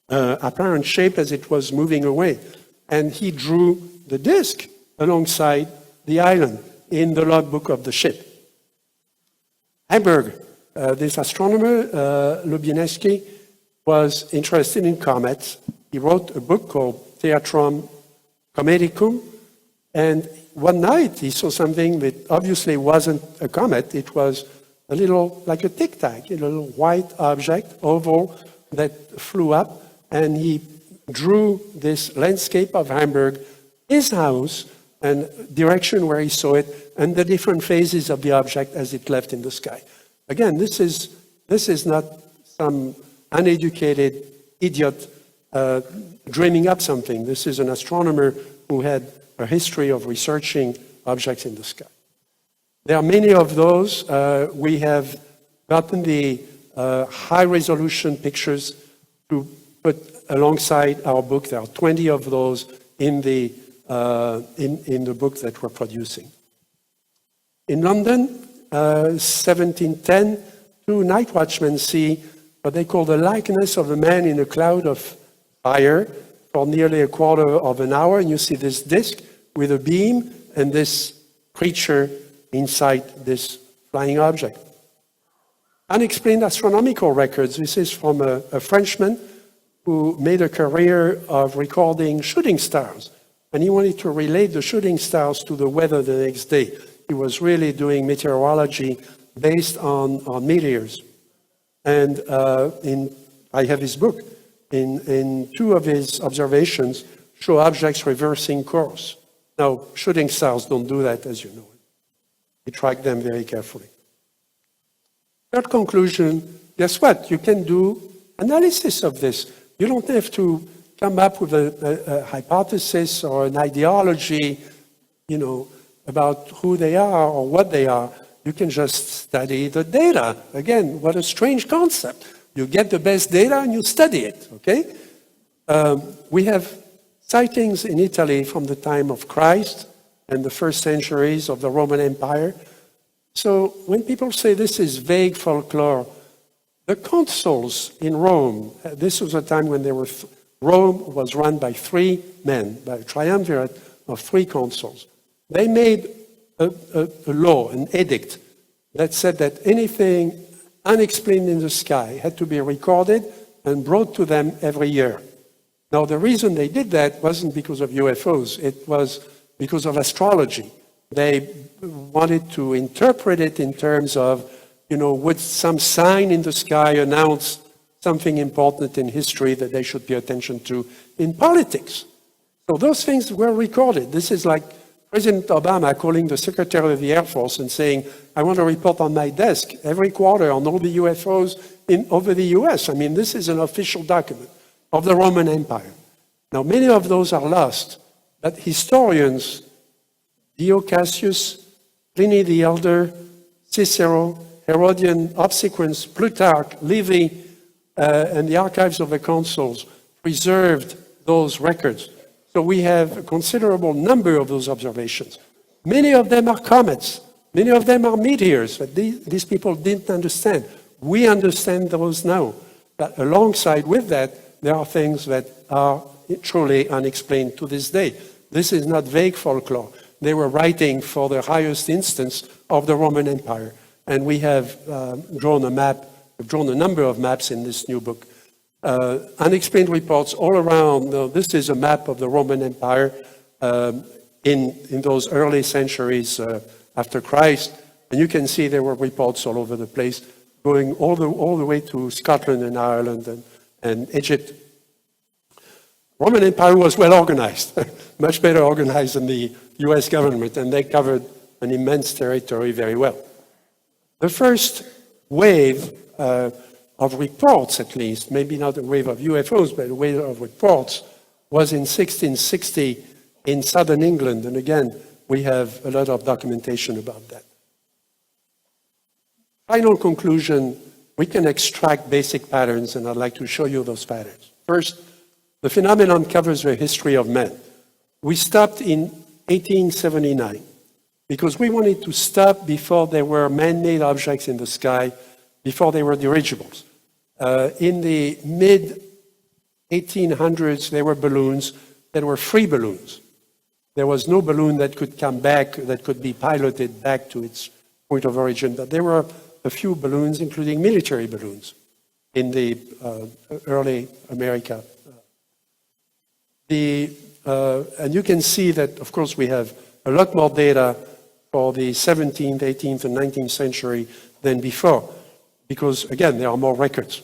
apparent shape as it was moving away. And he drew the disc alongside the island in the logbook of the ship. Hamburg, this astronomer, Lubieński, was interested in comets. He wrote a book called Theatrum Cometicum, and one night he saw something that obviously wasn't a comet. It was a little, like a tic-tac, a little white object, oval, that flew up, and he drew this landscape of Hamburg, his house, and direction where he saw it, and the different phases of the object as it left in the sky. Again, this is not some uneducated idiot dreaming up something. This is an astronomer who had a history of researching objects in the sky. There are many of those. We have gotten the high-resolution pictures to put alongside our book. There are 20 of those in the book that we're producing. In London, 1710, 2 night watchmen see what they call the likeness of a man in a cloud of fire for nearly a quarter of an hour. And you see this disc with a beam and this creature inside this flying object. Unexplained astronomical records. This is from a Frenchman who made a career of recording shooting stars. And he wanted to relate the shooting stars to the weather the next day. He was really doing meteorology based on meteors. And I have his book. In 2 of his observations show objects reversing course. Now, shooting stars don't do that, as you know. We track them very carefully. Third conclusion, guess what? You can do analysis of this. You don't have to come up with a hypothesis or an ideology, about who they are or what they are. You can just study the data. Again, what a strange concept. You get the best data and you study it, okay? We have sightings in Italy from the time of Christ and the first centuries of the Roman Empire. So when people say this is vague folklore, the consuls in Rome, this was a time when Rome was run by 3 men, by a triumvirate of 3 consuls. They made a law, an edict, that said that anything unexplained in the sky had to be recorded and brought to them every year. Now, the reason they did that wasn't because of UFOs, it was because of astrology. They wanted to interpret it in terms of, would some sign in the sky announce something important in history that they should pay attention to in politics? So those things were recorded. This is like President Obama calling the Secretary of the Air Force and saying, I want to report on my desk every quarter on all the UFOs over the US. I mean, this is an official document of the Roman Empire. Now, many of those are lost, but historians, Dio Cassius, Pliny the Elder, Cicero, Herodian obsequens, Plutarch, Livy, and the archives of the consuls preserved those records. So we have a considerable number of those observations. Many of them are comets. Many of them are meteors that these people didn't understand. We understand those now. But alongside with that, there are things that are truly unexplained to this day. This is not vague folklore. They were writing for the highest instance of the Roman Empire. And we have drawn a number of maps in this new book. Unexplained reports all around. This is a map of the Roman Empire in those early centuries after Christ. And you can see there were reports all over the place, going all the way to Scotland and Ireland and Egypt. Roman Empire was well organized, much better organized than the US government, and they covered an immense territory very well. The first wave of reports, at least, maybe not a wave of UFOs, but a wave of reports, was in 1660 in southern England. And again, we have a lot of documentation about that. Final conclusion, we can extract basic patterns, and I'd like to show you those patterns. First, the phenomenon covers the history of man. We stopped in 1879 because we wanted to stop before there were man-made objects in the sky, before they were dirigibles. In the mid-1800s, there were balloons that were free balloons. There was no balloon that could come back, that could be piloted back to its point of origin. But there were a few balloons, including military balloons, in the early America. And you can see that, of course, we have a lot more data for the 17th, 18th, and 19th century than before, because, again, there are more records.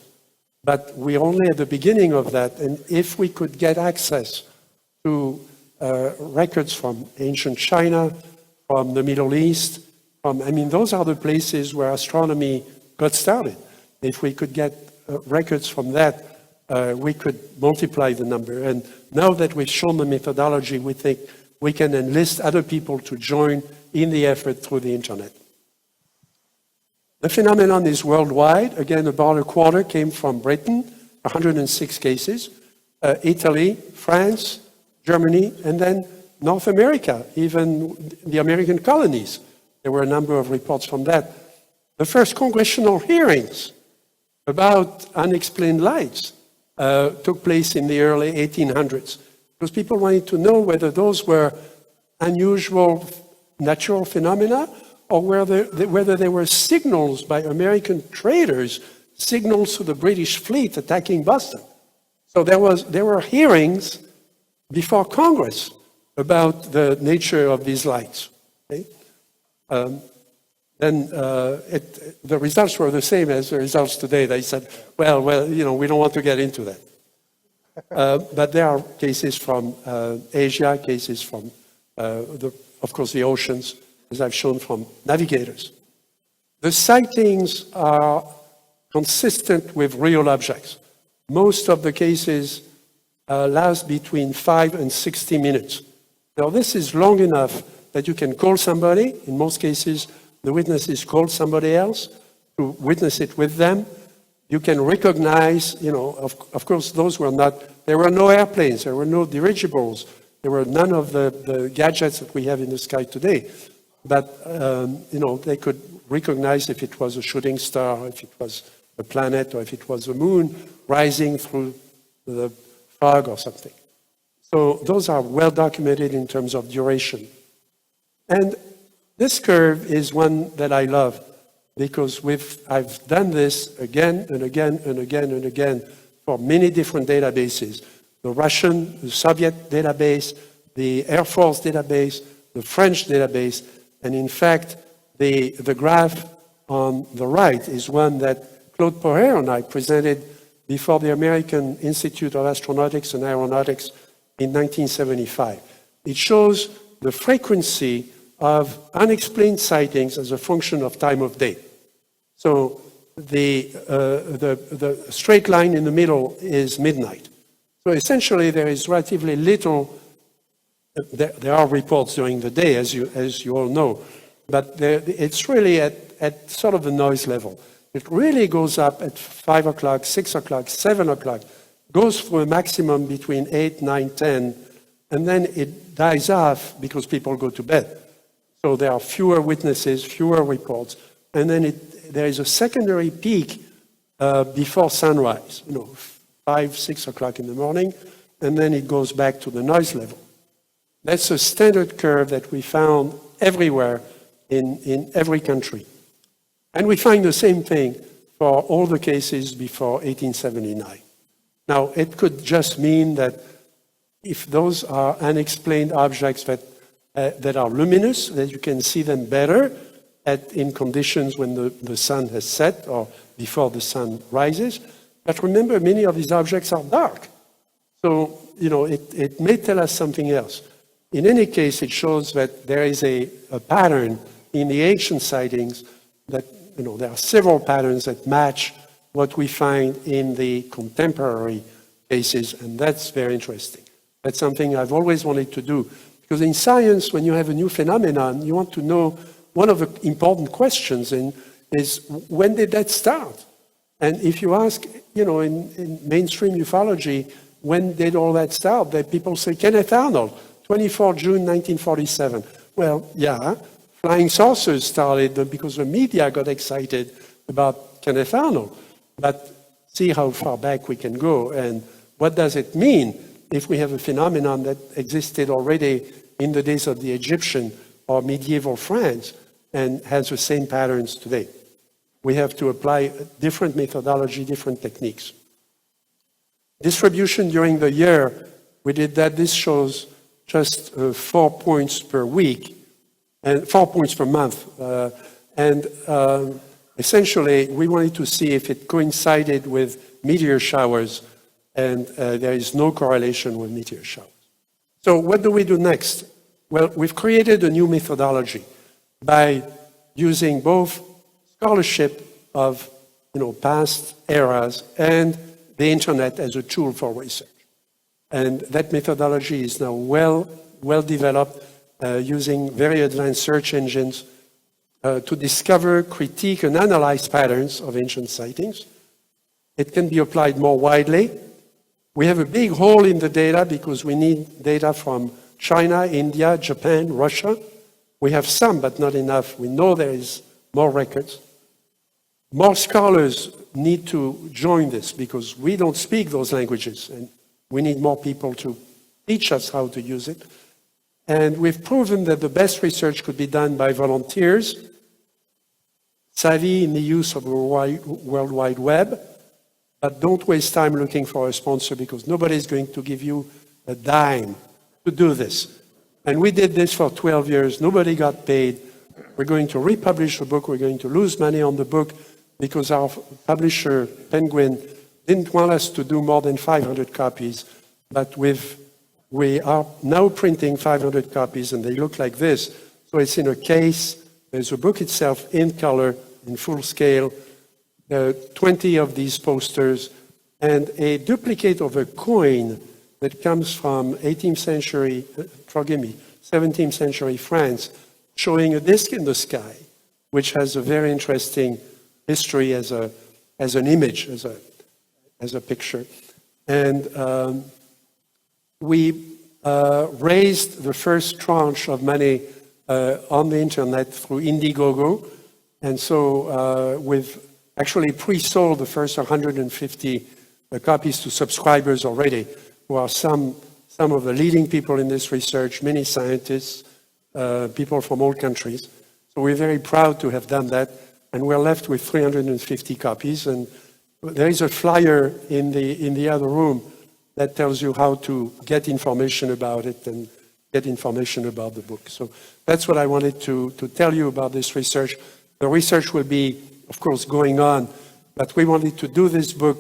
But we're only at the beginning of that, and if we could get access to records from ancient China, from the Middle East, those are the places where astronomy got started. If we could get records from that, we could multiply the number. And now that we've shown the methodology, we think we can enlist other people to join in the effort through the internet. The phenomenon is worldwide. Again, about a quarter came from Britain, 106 cases, Italy, France, Germany, and then North America, even the American colonies. There were a number of reports from that. The first congressional hearings about unexplained lights took place in the early 1800s, because people wanted to know whether those were unusual natural phenomena or whether they were signals by American traders, signals to the British fleet attacking Boston. So there were hearings before Congress about the nature of these lights. Okay? The results were the same as the results today. They said, well, we don't want to get into that. But there are cases from Asia, cases from, of course, the oceans, as I've shown from navigators. The sightings are consistent with real objects. Most of the cases last between 5 and 60 minutes. Now, this is long enough that you can call somebody. In most cases, the witnesses call somebody else to witness it with them. You can recognize, of course, there were no airplanes, there were no dirigibles, there were none of the gadgets that we have in the sky today. But, they could recognize if it was a shooting star, if it was a planet, or if it was a moon rising through the fog or something. So those are well documented in terms of duration. And this curve is one that I love because I've done this again and again and again and again for many different databases. The Russian, the Soviet database, the Air Force database, the French database, and in fact, the graph on the right is one that Claude Poher and I presented before the American Institute of Astronautics and Aeronautics in 1975. It shows the frequency of unexplained sightings as a function of time of day. So the straight line in the middle is midnight. So essentially there is relatively little, there are reports during the day as you all know, but it's really at sort of a noise level. It really goes up at 5 o'clock, 6 o'clock, 7 o'clock, goes through a maximum between 8, 9, 10, and then it dies off because people go to bed. So there are fewer witnesses, fewer reports, and then there is a secondary peak before sunrise, 5, 6 o'clock in the morning, and then it goes back to the noise level. That's a standard curve that we found everywhere in every country. And we find the same thing for all the cases before 1879. Now, it could just mean that if those are unexplained objects that are luminous, that you can see them better in conditions when the sun has set or before the sun rises. But remember, many of these objects are dark. So, it may tell us something else. In any case, it shows that there is a pattern in the ancient sightings that, there are several patterns that match what we find in the contemporary cases, and that's very interesting. That's something I've always wanted to do. Because in science, when you have a new phenomenon, you want to know one of the important questions is when did that start? And if you ask, in mainstream ufology, when did all that start? That people say Kenneth Arnold, 24 June 1947. Well, yeah, flying saucers started because the media got excited about Kenneth Arnold. But see how far back we can go, and what does it mean if we have a phenomenon that existed already in the days of the Egyptian or medieval France and has the same patterns today? We have to apply different methodology, different techniques. Distribution during the year, we did that. This shows just 4 points per week and 4 points per month. Essentially, we wanted to see if it coincided with meteor showers, and there is no correlation with meteor showers. So what do we do next? Well, we've created a new methodology by using both scholarship of past eras and the internet as a tool for research. And that methodology is now well developed using very advanced search engines to discover, critique, and analyze patterns of ancient sightings. It can be applied more widely. We have a big hole in the data because we need data from China, India, Japan, Russia. We have some, but not enough. We know there is more records. More scholars need to join this because we don't speak those languages, and we need more people to teach us how to use it. And we've proven that the best research could be done by volunteers, savvy in the use of the World Wide Web, but don't waste time looking for a sponsor because nobody's going to give you a dime to do this. And we did this for 12 years. Nobody got paid. We're going to republish the book. We're going to lose money on the book because our publisher, Penguin, didn't want us to do more than 500 copies. But we are now printing 500 copies, and they look like this. So it's in a case. There's a book itself in color, in full scale. 20 of these posters, and a duplicate of a coin that comes from 18th century, 17th century France, showing a disc in the sky, which has a very interesting history as an image, as a picture. And we raised the first tranche of money on the internet through Indiegogo. And so we've actually pre-sold the first 150 copies to subscribers already, who are some of the leading people in this research, many scientists, people from all countries. So we're very proud to have done that. And we're left with 350 copies. And there is a flyer in the other room that tells you how to get information about it and get information about the book. So that's what I wanted to tell you about this research. The research will be, of course, going on, but we wanted to do this book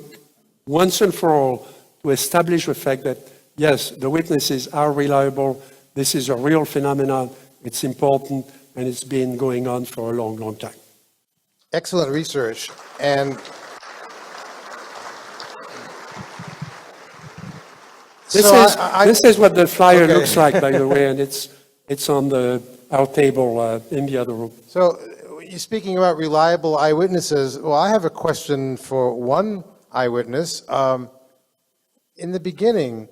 once and for all to establish the fact that, yes, the witnesses are reliable, this is a real phenomenon, it's important, and it's been going on for a long, long time. Excellent research. And this is what the flyer Okay. looks like, by the way, and it's on our table in the other room. So, you're speaking about reliable eyewitnesses. Well, I have a question for one eyewitness. In the beginning,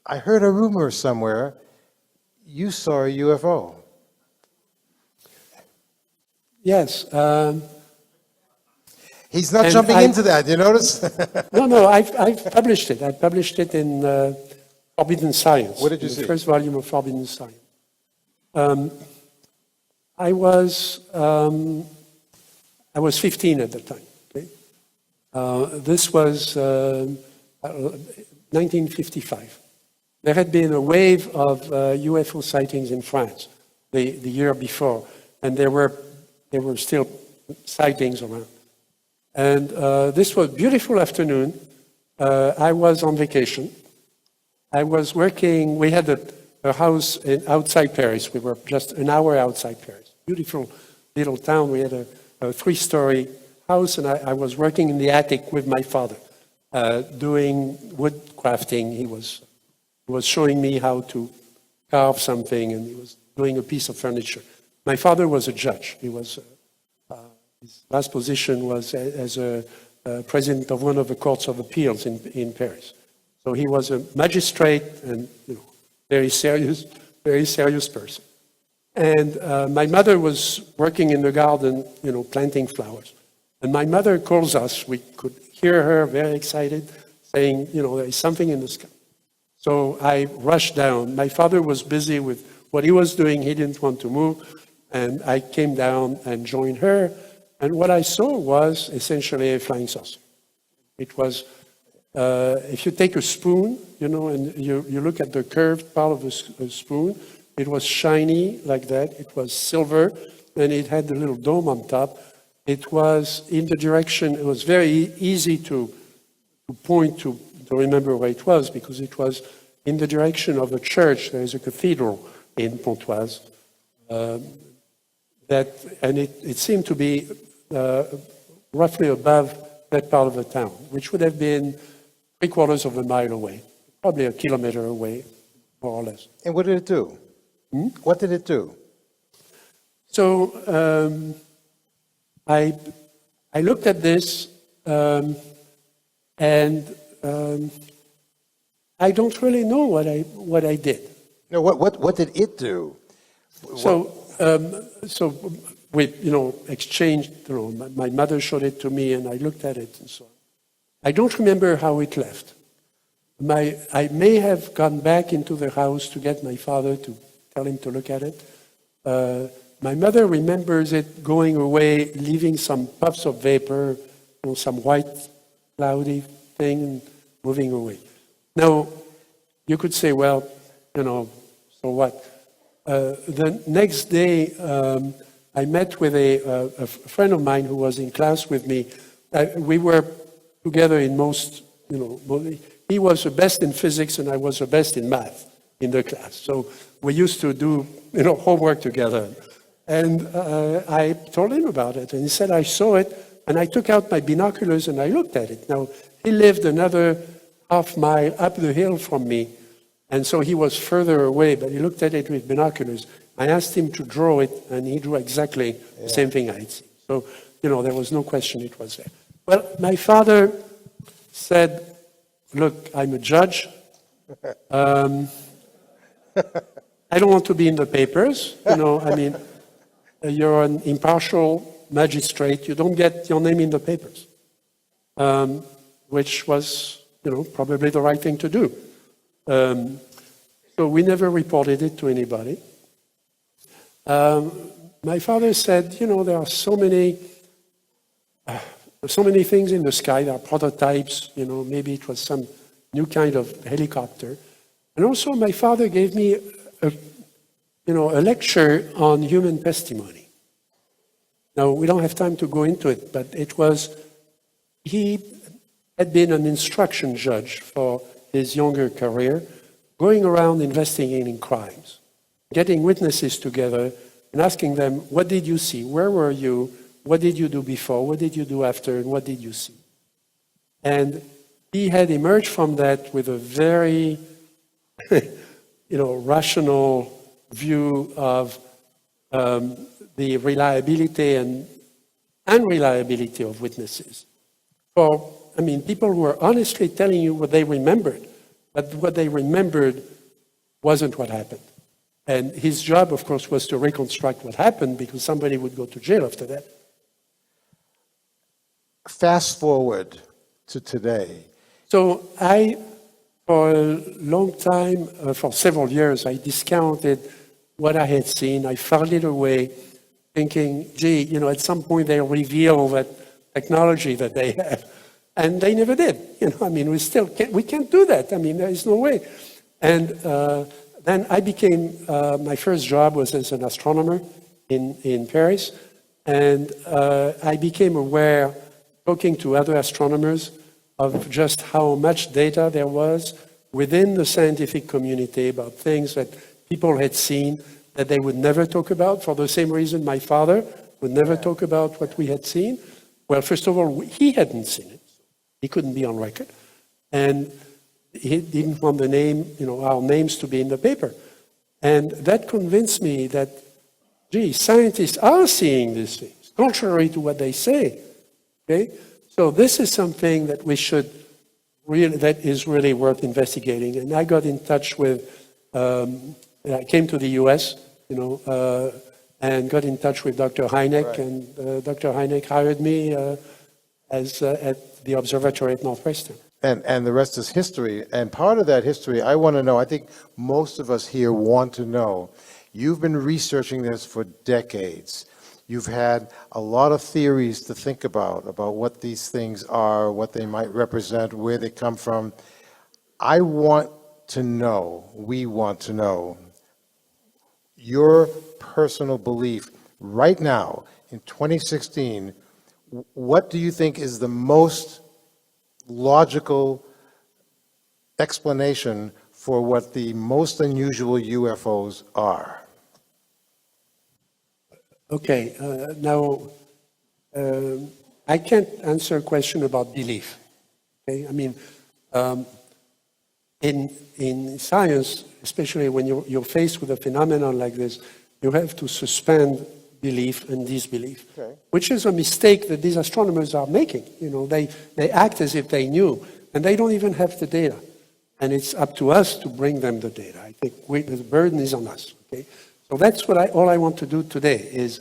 I heard a rumor somewhere you saw a UFO. Yes. He's not And jumping into that, you notice? No, I've published it. I published it in Forbidden Science. What did you in see? The first volume of Forbidden Science. I was 15 at the time. Okay? This was 1955. There had been a wave of UFO sightings in France the year before, and there were still sightings around. And this was a beautiful afternoon. I was on vacation. I was working, we had a house outside Paris. We were just an hour outside Paris. Beautiful little town. We had a 3-story house, and I was working in the attic with my father, doing wood crafting. He was showing me how to carve something, and he was doing a piece of furniture. My father was a judge. He was his last position was as a president of one of the courts of appeals in Paris. So he was a magistrate and very serious person. And my mother was working in the garden, planting flowers. And my mother calls us. We could hear her very excited, saying, there is something in the sky. So I rushed down. My father was busy with what he was doing. He didn't want to move. And I came down and joined her. And what I saw was essentially a flying saucer. It was, if you take a spoon, and you look at the curved part of the spoon, it was shiny like that. It was silver, and it had the little dome on top. It was in the direction, it was very easy to point to remember where it was, because it was in the direction of a church. There is a cathedral in Pontoise. And it seemed to be roughly above that part of the town, which would have been 3/4 of a mile away, probably a kilometer away, more or less. And what did it do? What did it do? So I looked at this, and I don't really know what I did. No, what did it do? So we exchanged. My mother showed it to me, and I looked at it, and so on. I don't remember how it left. I may have gone back into the house to get my father to tell him to look at it. My mother remembers it going away, leaving some puffs of vapor, some white cloudy thing, and moving away. Now, you could say, well, so what? The next day, I met with a friend of mine who was in class with me. We were together in most, he was the best in physics and I was the best in math in the class. So we used to do, homework together. And I told him about it, and he said, I saw it, And I took out my binoculars and I looked at it. Now, he lived another half mile up the hill from me, and so he was further away, but he looked at it with binoculars. I asked him to draw it, and he drew exactly the same thing I had seen. So, there was no question it was there. Well, my father said, look, I'm a judge. I don't want to be in the papers. You're an impartial magistrate. You don't get your name in the papers, which was, probably the right thing to do. So we never reported it to anybody. My father said, there are so many things in the sky. There are prototypes. Maybe it was some new kind of helicopter. And also, my father gave me a lecture on human testimony. Now, we don't have time to go into it, but he had been an instruction judge for his younger career, going around investigating crimes, getting witnesses together and asking them, what did you see? Where were you? What did you do before? What did you do after? And what did you see? And he had emerged from that with a very, rational view of the reliability and unreliability of witnesses. People who were honestly telling you what they remembered, but what they remembered wasn't what happened. And his job, of course, was to reconstruct what happened, because somebody would go to jail after that. Fast forward to today. So for a long time, for several years, I discounted what I had seen. I filed it away, thinking, gee, at some point they'll reveal that technology that they have. And they never did. We can't do that. There is no way. And then I became, my first job was as an astronomer in Paris. And I became aware, talking to other astronomers, of just how much data there was within the scientific community about things that people had seen that they would never talk about, for the same reason my father would never talk about what we had seen. Well, first of all, he hadn't seen it. He couldn't be on record. And he didn't want the name, our names to be in the paper. And that convinced me that, gee, scientists are seeing these things, contrary to what they say. Okay? So this is something that that is really worth investigating. And I got in touch with, I came to the US, and got in touch with Dr. Hynek, right. And Dr. Hynek hired me at the observatory at Northwestern. And the rest is history. And part of that history, I want to know, I think most of us here want to know, you've been researching this for decades. You've had a lot of theories to think about what these things are, what they might represent, where they come from. I want to know, we want to know, your personal belief right now in 2016, what do you think is the most logical explanation for what the most unusual UFOs are? Okay, now I can't answer a question about belief. Okay, in science, especially when you're faced with a phenomenon like this, you have to suspend belief and disbelief, okay. Which is a mistake that these astronomers are making. They act as if they knew, and they don't even have the data. And it's up to us to bring them the data. I think the burden is on us. Okay, so that's all I want to do today is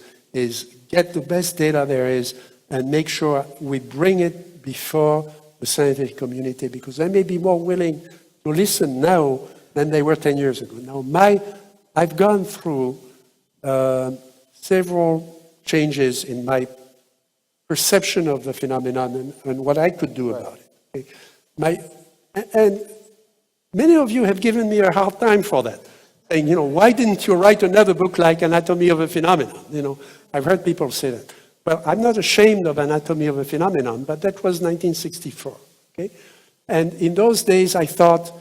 get the best data there is and make sure we bring it before the scientific community, because they may be more willing to listen now than they were 10 years ago. Now, I've gone through several changes in my perception of the phenomenon and what I could do about it. Okay? And many of you have given me a hard time for that, saying, why didn't you write another book like Anatomy of a Phenomenon? I've heard people say that. Well, I'm not ashamed of Anatomy of a Phenomenon, but that was 1964. Okay? And in those days, I thought,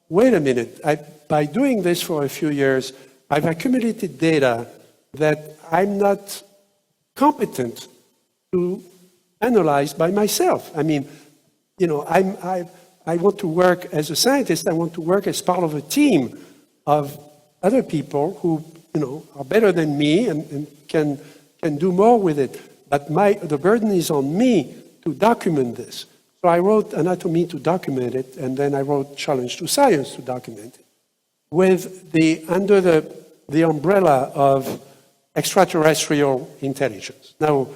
wait a minute, by doing this for a few years, I've accumulated data that I'm not competent to analyzed by myself. I mean, you know, I want to work as a scientist, I want to work as part of a team of other people who, you know, are better than me and can do more with it. But the burden is on me to document this. So I wrote Anatomy to document it, and then I wrote Challenge to Science to document it, under the umbrella of extraterrestrial intelligence. Now,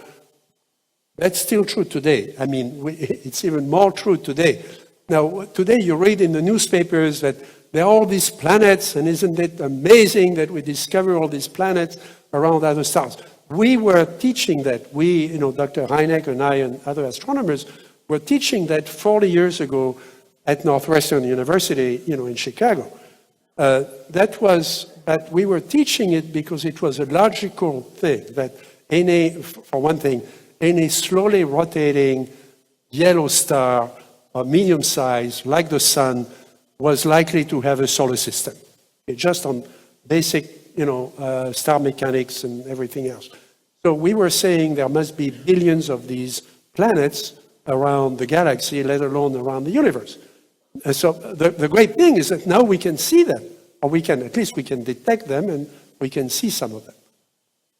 that's still true today. I mean, it's even more true today. Now, today you read in the newspapers that there are all these planets, and isn't it amazing that we discover all these planets around other stars? We were teaching that. You know, Dr. Hynek and I and other astronomers were teaching that 40 years ago at Northwestern University, you know, in Chicago. But we were teaching it because it was a logical thing that for one thing, any slowly rotating yellow star or medium size, like the sun, was likely to have a solar system. Just on basic, you know, star mechanics and everything else. So we were saying there must be billions of these planets around the galaxy, let alone around the universe. And so the great thing is that now we can see them, or at least we can detect them, and we can see some of them.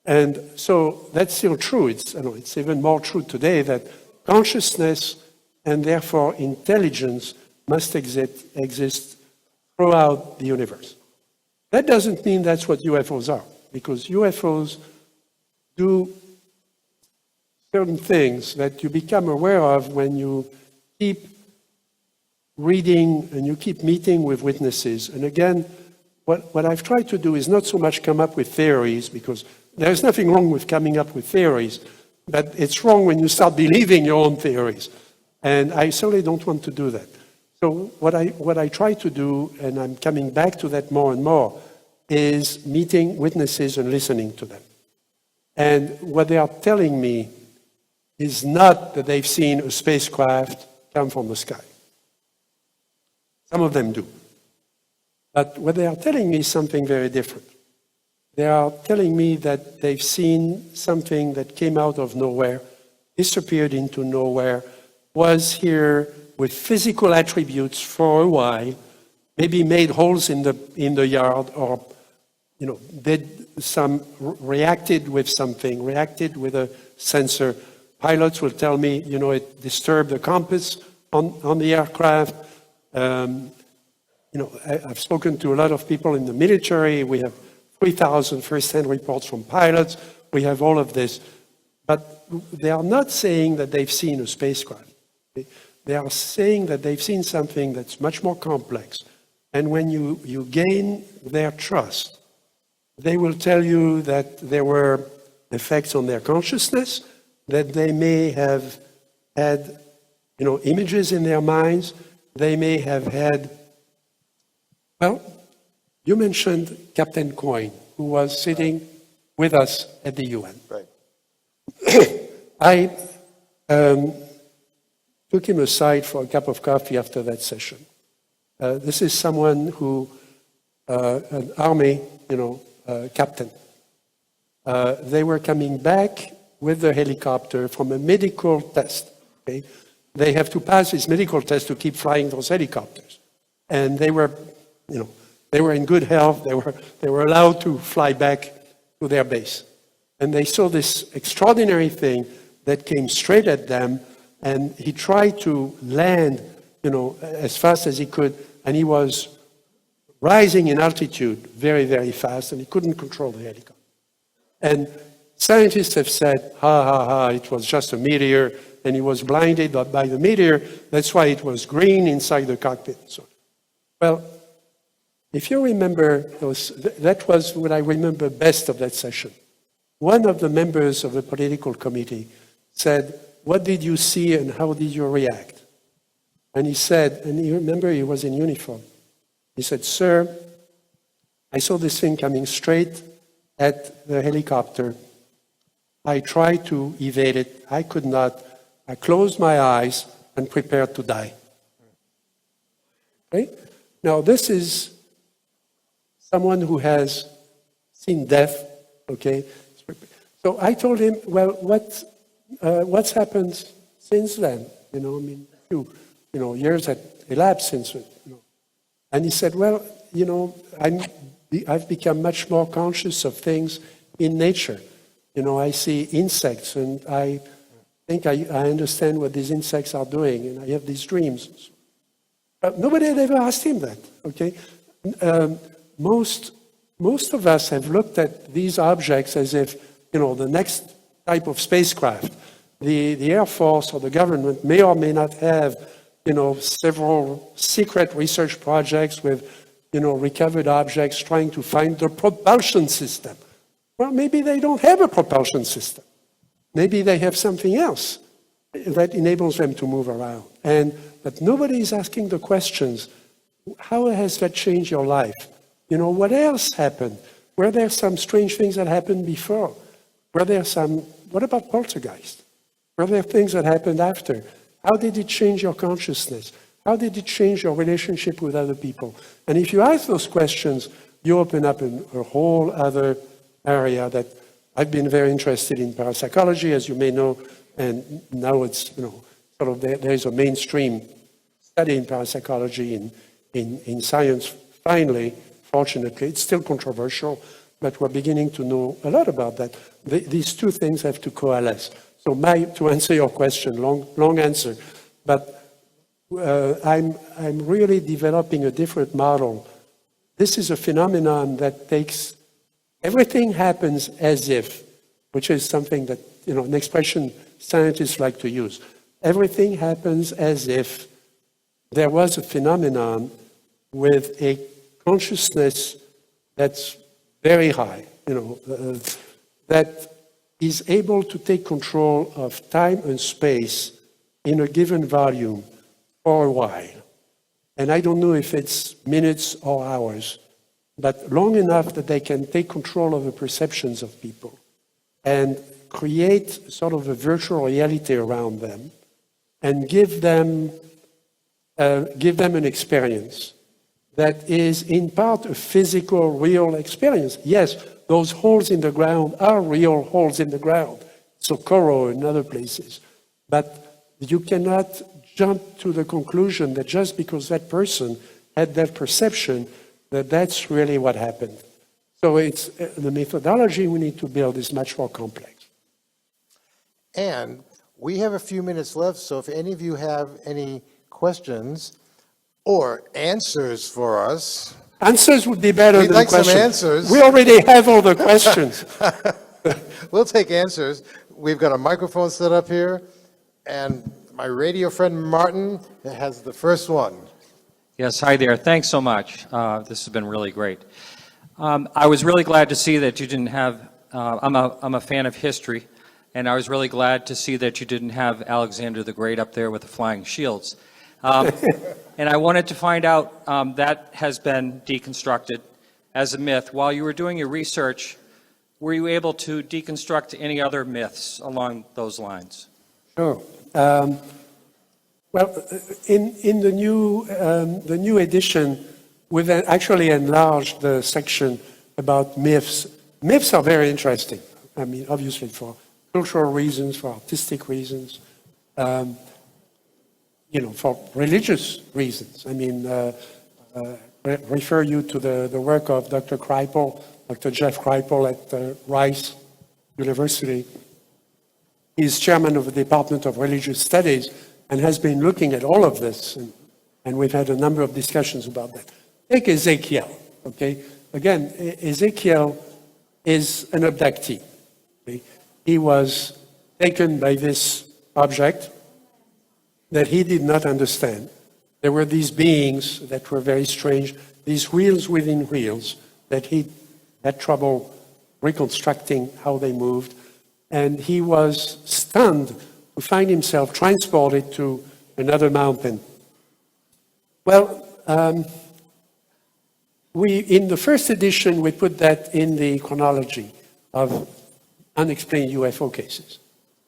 And so that's still true. It's even more true today that consciousness and therefore intelligence must exist throughout the universe. That doesn't mean that's what UFOs are, because UFOs do certain things that you become aware of when you keep reading and you keep meeting with witnesses. And again, what I've tried to do is not so much come up with theories, because there's nothing wrong with coming up with theories, but it's wrong when you start believing your own theories. And I certainly don't want to do that. So what I try to do, and I'm coming back to that more and more, is meeting witnesses and listening to them. And what they are telling me is not that they've seen a spacecraft come from the sky. Some of them do. But what they are telling me is something very different. They are telling me that they've seen something that came out of nowhere, disappeared into nowhere, was here with physical attributes for a while, maybe made holes in the yard, or reacted with something, reacted with a sensor. Pilots will tell me, it disturbed the compass on the aircraft. I've spoken to a lot of people in the military. We have 3,000 first-hand reports from pilots. We have all of this. But they are not saying that they've seen a spacecraft. They are saying that they've seen something that's much more complex. And when you gain their trust, they will tell you that there were effects on their consciousness, that they may have had, images in their minds. They may have had, you mentioned Captain Coyne, who was sitting with us at the UN. Right. I took him aside for a cup of coffee after that session. This is someone who, an army, captain. They were coming back with the helicopter from a medical test. Okay? They have to pass this medical test to keep flying those helicopters. And they were, they were in good health. They were allowed to fly back to their base. And they saw this extraordinary thing that came straight at them. And he tried to land, as fast as he could. And he was rising in altitude very, very fast. And he couldn't control the helicopter. And scientists have said, it was just a meteor. And he was blinded by the meteor. That's why it was green inside the cockpit. So, well, if you remember, that was what I remember best of that session. One of the members of the political committee said, "What did you see and how did you react?" And he said, and you remember he was in uniform. He said, "Sir, I saw this thing coming straight at the helicopter. I tried to evade it. I could not. I closed my eyes and prepared to die." Okay? Now, this is someone who has seen death, okay? So I told him, well, what's happened since then? I mean, few, years had elapsed since it. And he said, well, I've become much more conscious of things in nature. I see insects, and I think I understand what these insects are doing, and I have these dreams. But nobody had ever asked him that, okay? Most of us have looked at these objects as if, the next type of spacecraft. The Air Force or the government may or may not have, several secret research projects with, recovered objects trying to find the propulsion system. Well, maybe they don't have a propulsion system. Maybe they have something else that enables them to move around. But nobody is asking the questions, how has that changed your life? What else happened? Were there some strange things that happened before? What about poltergeist? Were there things that happened after? How did it change your consciousness? How did it change your relationship with other people? And if you ask those questions, you open up a whole other area that I've been very interested in parapsychology, as you may know, and now it's, there's a mainstream study in parapsychology in science, finally, fortunately. It's still controversial, but we're beginning to know a lot about that. These two things have to coalesce. So to answer your question, long answer, but I'm really developing a different model. This is a phenomenon that takes, everything happens as if, which is something that, an expression scientists like to use. Everything happens as if there was a phenomenon with a consciousness that's very high, that is able to take control of time and space in a given volume for a while. And I don't know if it's minutes or hours, but long enough that they can take control of the perceptions of people and create sort of a virtual reality around them and give them an experience that is in part a physical, real experience. Yes, those holes in the ground are real holes in the ground, Socorro and other places. But you cannot jump to the conclusion that just because that person had that perception, that that's really what happened. So it's the methodology we need to build is much more complex. And we have a few minutes left, so if any of you have any questions or answers for us. Answers would be better We'd than like questions. some answers. We already have all the questions. We'll take answers. We've got a microphone set up here, and my radio friend Martin has the first one. Yes, hi there. Thanks so much. This has been really great. I was really glad to see that you didn't have, I'm a fan of history, and I was really glad to see that you didn't have Alexander the Great up there with the flying shields. And I wanted to find out, that has been deconstructed as a myth. While you were doing your research, were you able to deconstruct any other myths along those lines? Sure. Well, in the new edition, we've actually enlarged the section about myths. Myths are very interesting. I mean, obviously for cultural reasons, for artistic reasons, for religious reasons. I mean, refer you to the work of Dr. Kripal, Dr. Jeff Kripal at Rice University. He's chairman of the Department of Religious Studies and has been looking at all of this, and we've had a number of discussions about that. Take Ezekiel, okay? Again, Ezekiel is an abductee. Okay? He was taken by this object that he did not understand. There were these beings that were very strange, these wheels within wheels that he had trouble reconstructing how they moved. And he was stunned to find himself transported to another mountain. Well, in the first edition, we put that in the chronology of unexplained UFO cases.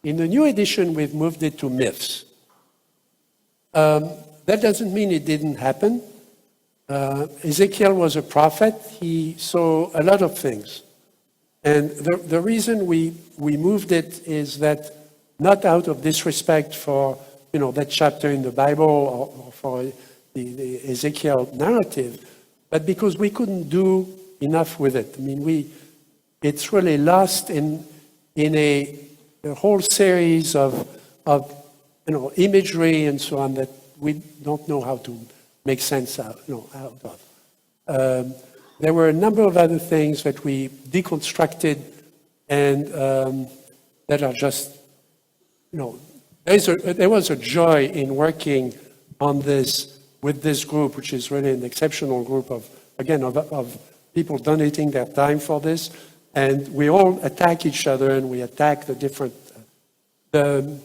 In the new edition, we've moved it to myths. That doesn't mean it didn't happen. Ezekiel was a prophet. He saw a lot of things. And the reason we moved it is that not out of disrespect for, that chapter in the Bible or for the Ezekiel narrative, but because we couldn't do enough with it. I mean, it's really lost in a whole series of imagery and so on that we don't know how to make sense out of. There were a number of other things that we deconstructed and that are just, there was a joy in working on this with this group, which is really an exceptional group of people donating their time for this. And we all attack each other and we attack the different. The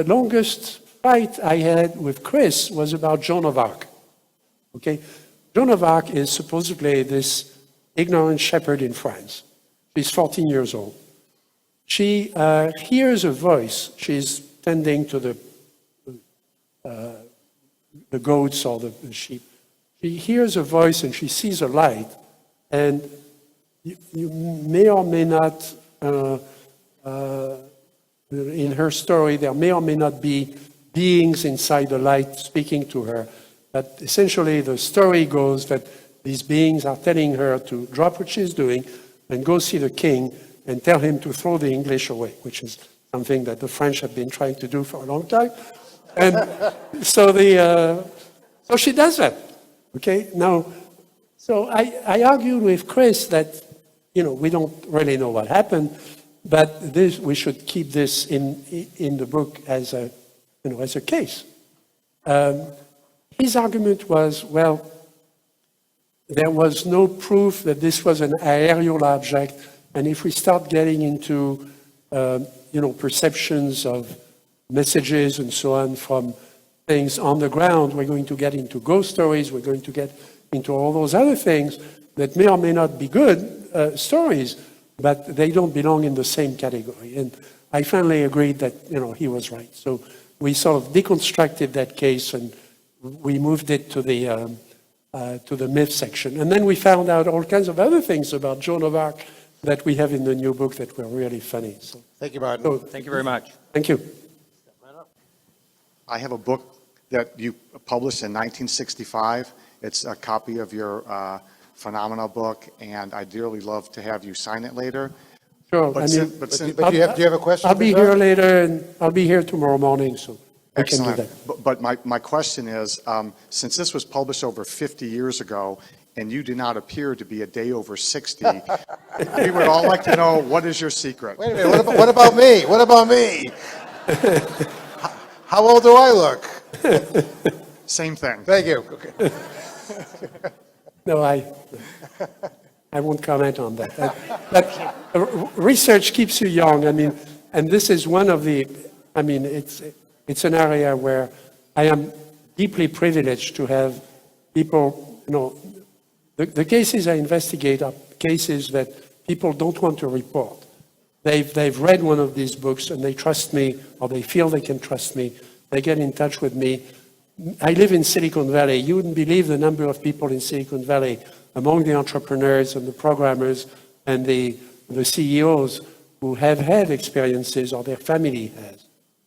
longest fight I had with Chris was about Joan of Arc. Okay? Joan of Arc is supposedly this ignorant shepherd in France. She's 14 years old. She hears a voice. She's tending to the goats or the sheep. She hears a voice and she sees a light. And you may or may not, in her story, there may or may not be beings inside the light speaking to her. But essentially, the story goes that these beings are telling her to drop what she's doing and go see the king and tell him to throw the English away, which is something that the French have been trying to do for a long time. And so so she does that. Okay, now, so I argued with Chris that, we don't really know what happened, but we should keep this in the book as a case. His argument was, well, there was no proof that this was an aerial object, and if we start getting into, perceptions of messages and so on from things on the ground, we're going to get into ghost stories, we're going to get into all those other things that may or may not be good stories, but they don't belong in the same category. And I finally agreed that, he was right. So we sort of deconstructed that case and we moved it to the myth section. And then we found out all kinds of other things about Joan of Arc that we have in the new book that were really funny. So, Thank you, Martin. Thank you very much. Thank you. I have a book that you published in 1965. It's a copy of your Phenomena book, and I'd dearly love to have you sign it later. Sure. But Do you have a question? I'll be here later, and I'll be here tomorrow morning, so I can do excellent. that. But my question is, since this was published over 50 years ago, and you do not appear to be a day over 60, we would all like to know, what is your secret? Wait a minute, what about me? What about me? How old do I look? Same thing. Thank you. Okay. No, I won't comment on that. But research keeps you young. I mean, and this is one of the. I mean, it's an area where I am deeply privileged to have people. The cases I investigate are cases that people don't want to report. They've read one of these books and they trust me, or they feel they can trust me. They get in touch with me. I live in Silicon Valley. You wouldn't believe the number of people in Silicon Valley, among the entrepreneurs and the programmers and the CEOs who have had experiences, or their family has,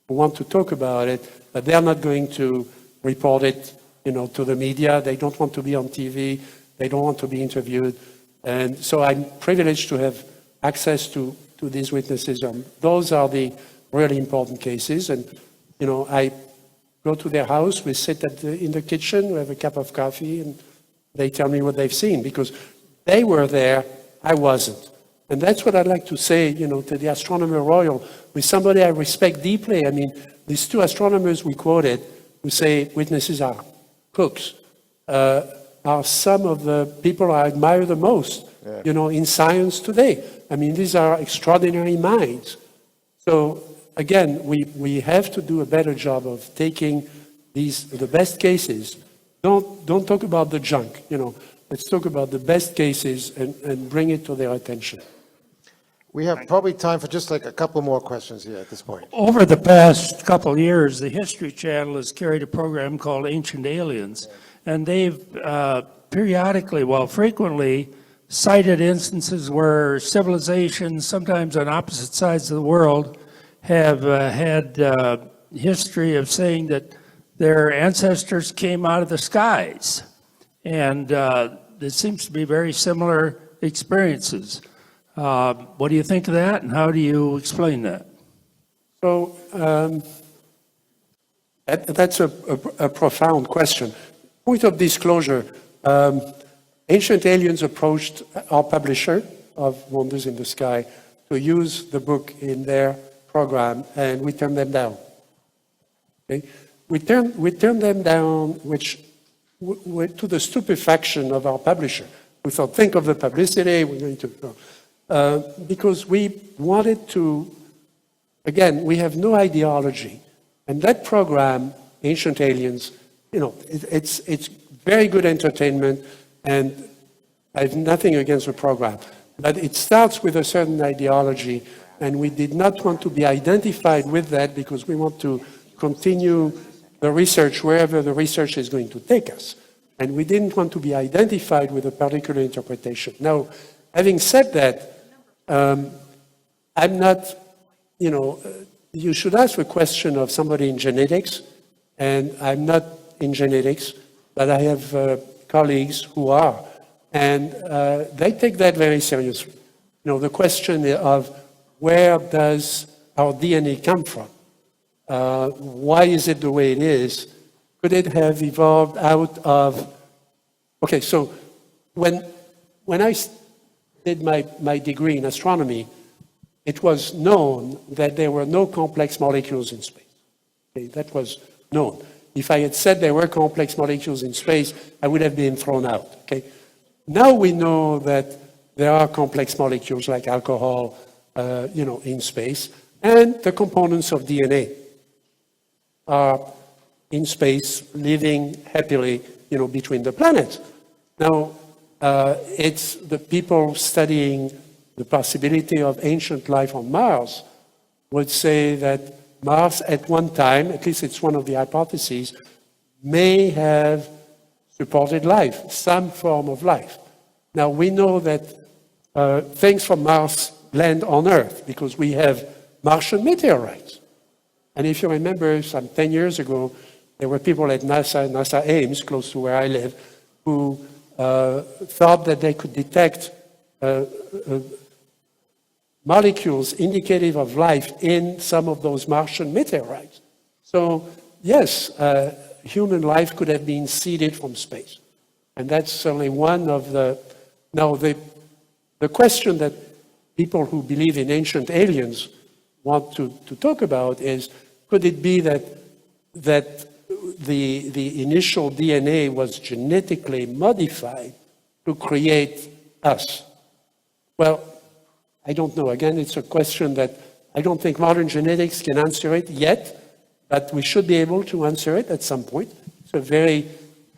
who want to talk about it, but they're not going to report it, to the media. They don't want to be on TV. They don't want to be interviewed. And so I'm privileged to have access to these witnesses. Those are the really important cases. And, I go to their house, we sit in the kitchen, we have a cup of coffee, and they tell me what they've seen, because they were there, I wasn't. And that's what I'd like to say, to the Astronomer Royal, with somebody I respect deeply. I mean, these two astronomers we quoted, who say witnesses are cooks, are some of the people I admire the most, in science today. I mean, these are extraordinary minds. So, again, we have to do a better job of taking the best cases. Don't talk about the junk, Let's talk about the best cases and bring it to their attention. We have probably time for just like a couple more questions here at this point. Over the past couple of years, the History Channel has carried a program called Ancient Aliens, and they've periodically, frequently, cited instances where civilizations, sometimes on opposite sides of the world, have had history of saying that their ancestors came out of the skies. And it seems to be very similar experiences. What do you think of that, and how do you explain that? So that's a profound question. Point of disclosure, Ancient Aliens approached our publisher of Wonders in the Sky to use the book in their program, and we turned them down. Okay? We turned them down, which to the stupefaction of our publisher. We thought, think of the publicity, we're going to... because we wanted to, again, we have no ideology. And that program, Ancient Aliens, you know, it's very good entertainment, and I have nothing against the program. But it starts with a certain ideology, and we did not want to be identified with that because we want to continue the research wherever the research is going to take us. And we didn't want to be identified with a particular interpretation. Now, having said that, I'm not, you know, you should ask a question of somebody in genetics, and I'm not in genetics, but I have colleagues who are, and they take that very seriously. You know, the question of where does our DNA come from? Why is it the way it is? Could it have evolved out of... Okay, so when I did my degree in astronomy, it was known that there were no complex molecules in space. Okay, that was known. If I had said there were complex molecules in space, I would have been thrown out. Okay? Now we know that there are complex molecules like alcohol, you know, in space, and the components of DNA are in space, living happily, you know, between the planets. Now, it's the people studying the possibility of ancient life on Mars would say that Mars at one time, at least it's one of the hypotheses, may have supported life, some form of life. Now, we know that things from Mars land on Earth because we have Martian meteorites. And if you remember, some 10 years ago, there were people at NASA Ames, close to where I live, who thought that they could detect molecules indicative of life in some of those Martian meteorites. So, yes, human life could have been seeded from space. And that's certainly one of the... Now, the question that people who believe in ancient aliens want to talk about is, could it be that the initial DNA was genetically modified to create us? Well, I don't know. Again, it's a question that I don't think modern genetics can answer it yet, but we should be able to answer it at some point. It's a very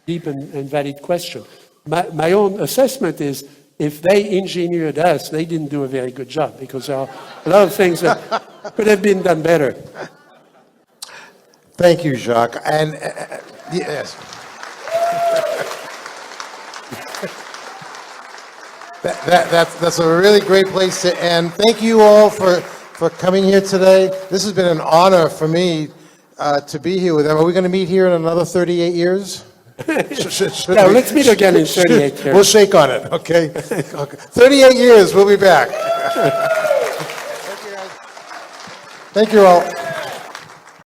deep and valid question. My own assessment is if they engineered us, they didn't do a very good job because there are a lot of things that could have been done better. Thank you, Jacques. And yes. That's a really great place to end. Thank you all for coming here today. This has been an honor for me to be here with them. Are we going to meet here in another 38 years? Yeah, let's meet again in 38 years. We'll shake on it, okay? 38 years, we'll be back. Thank you all.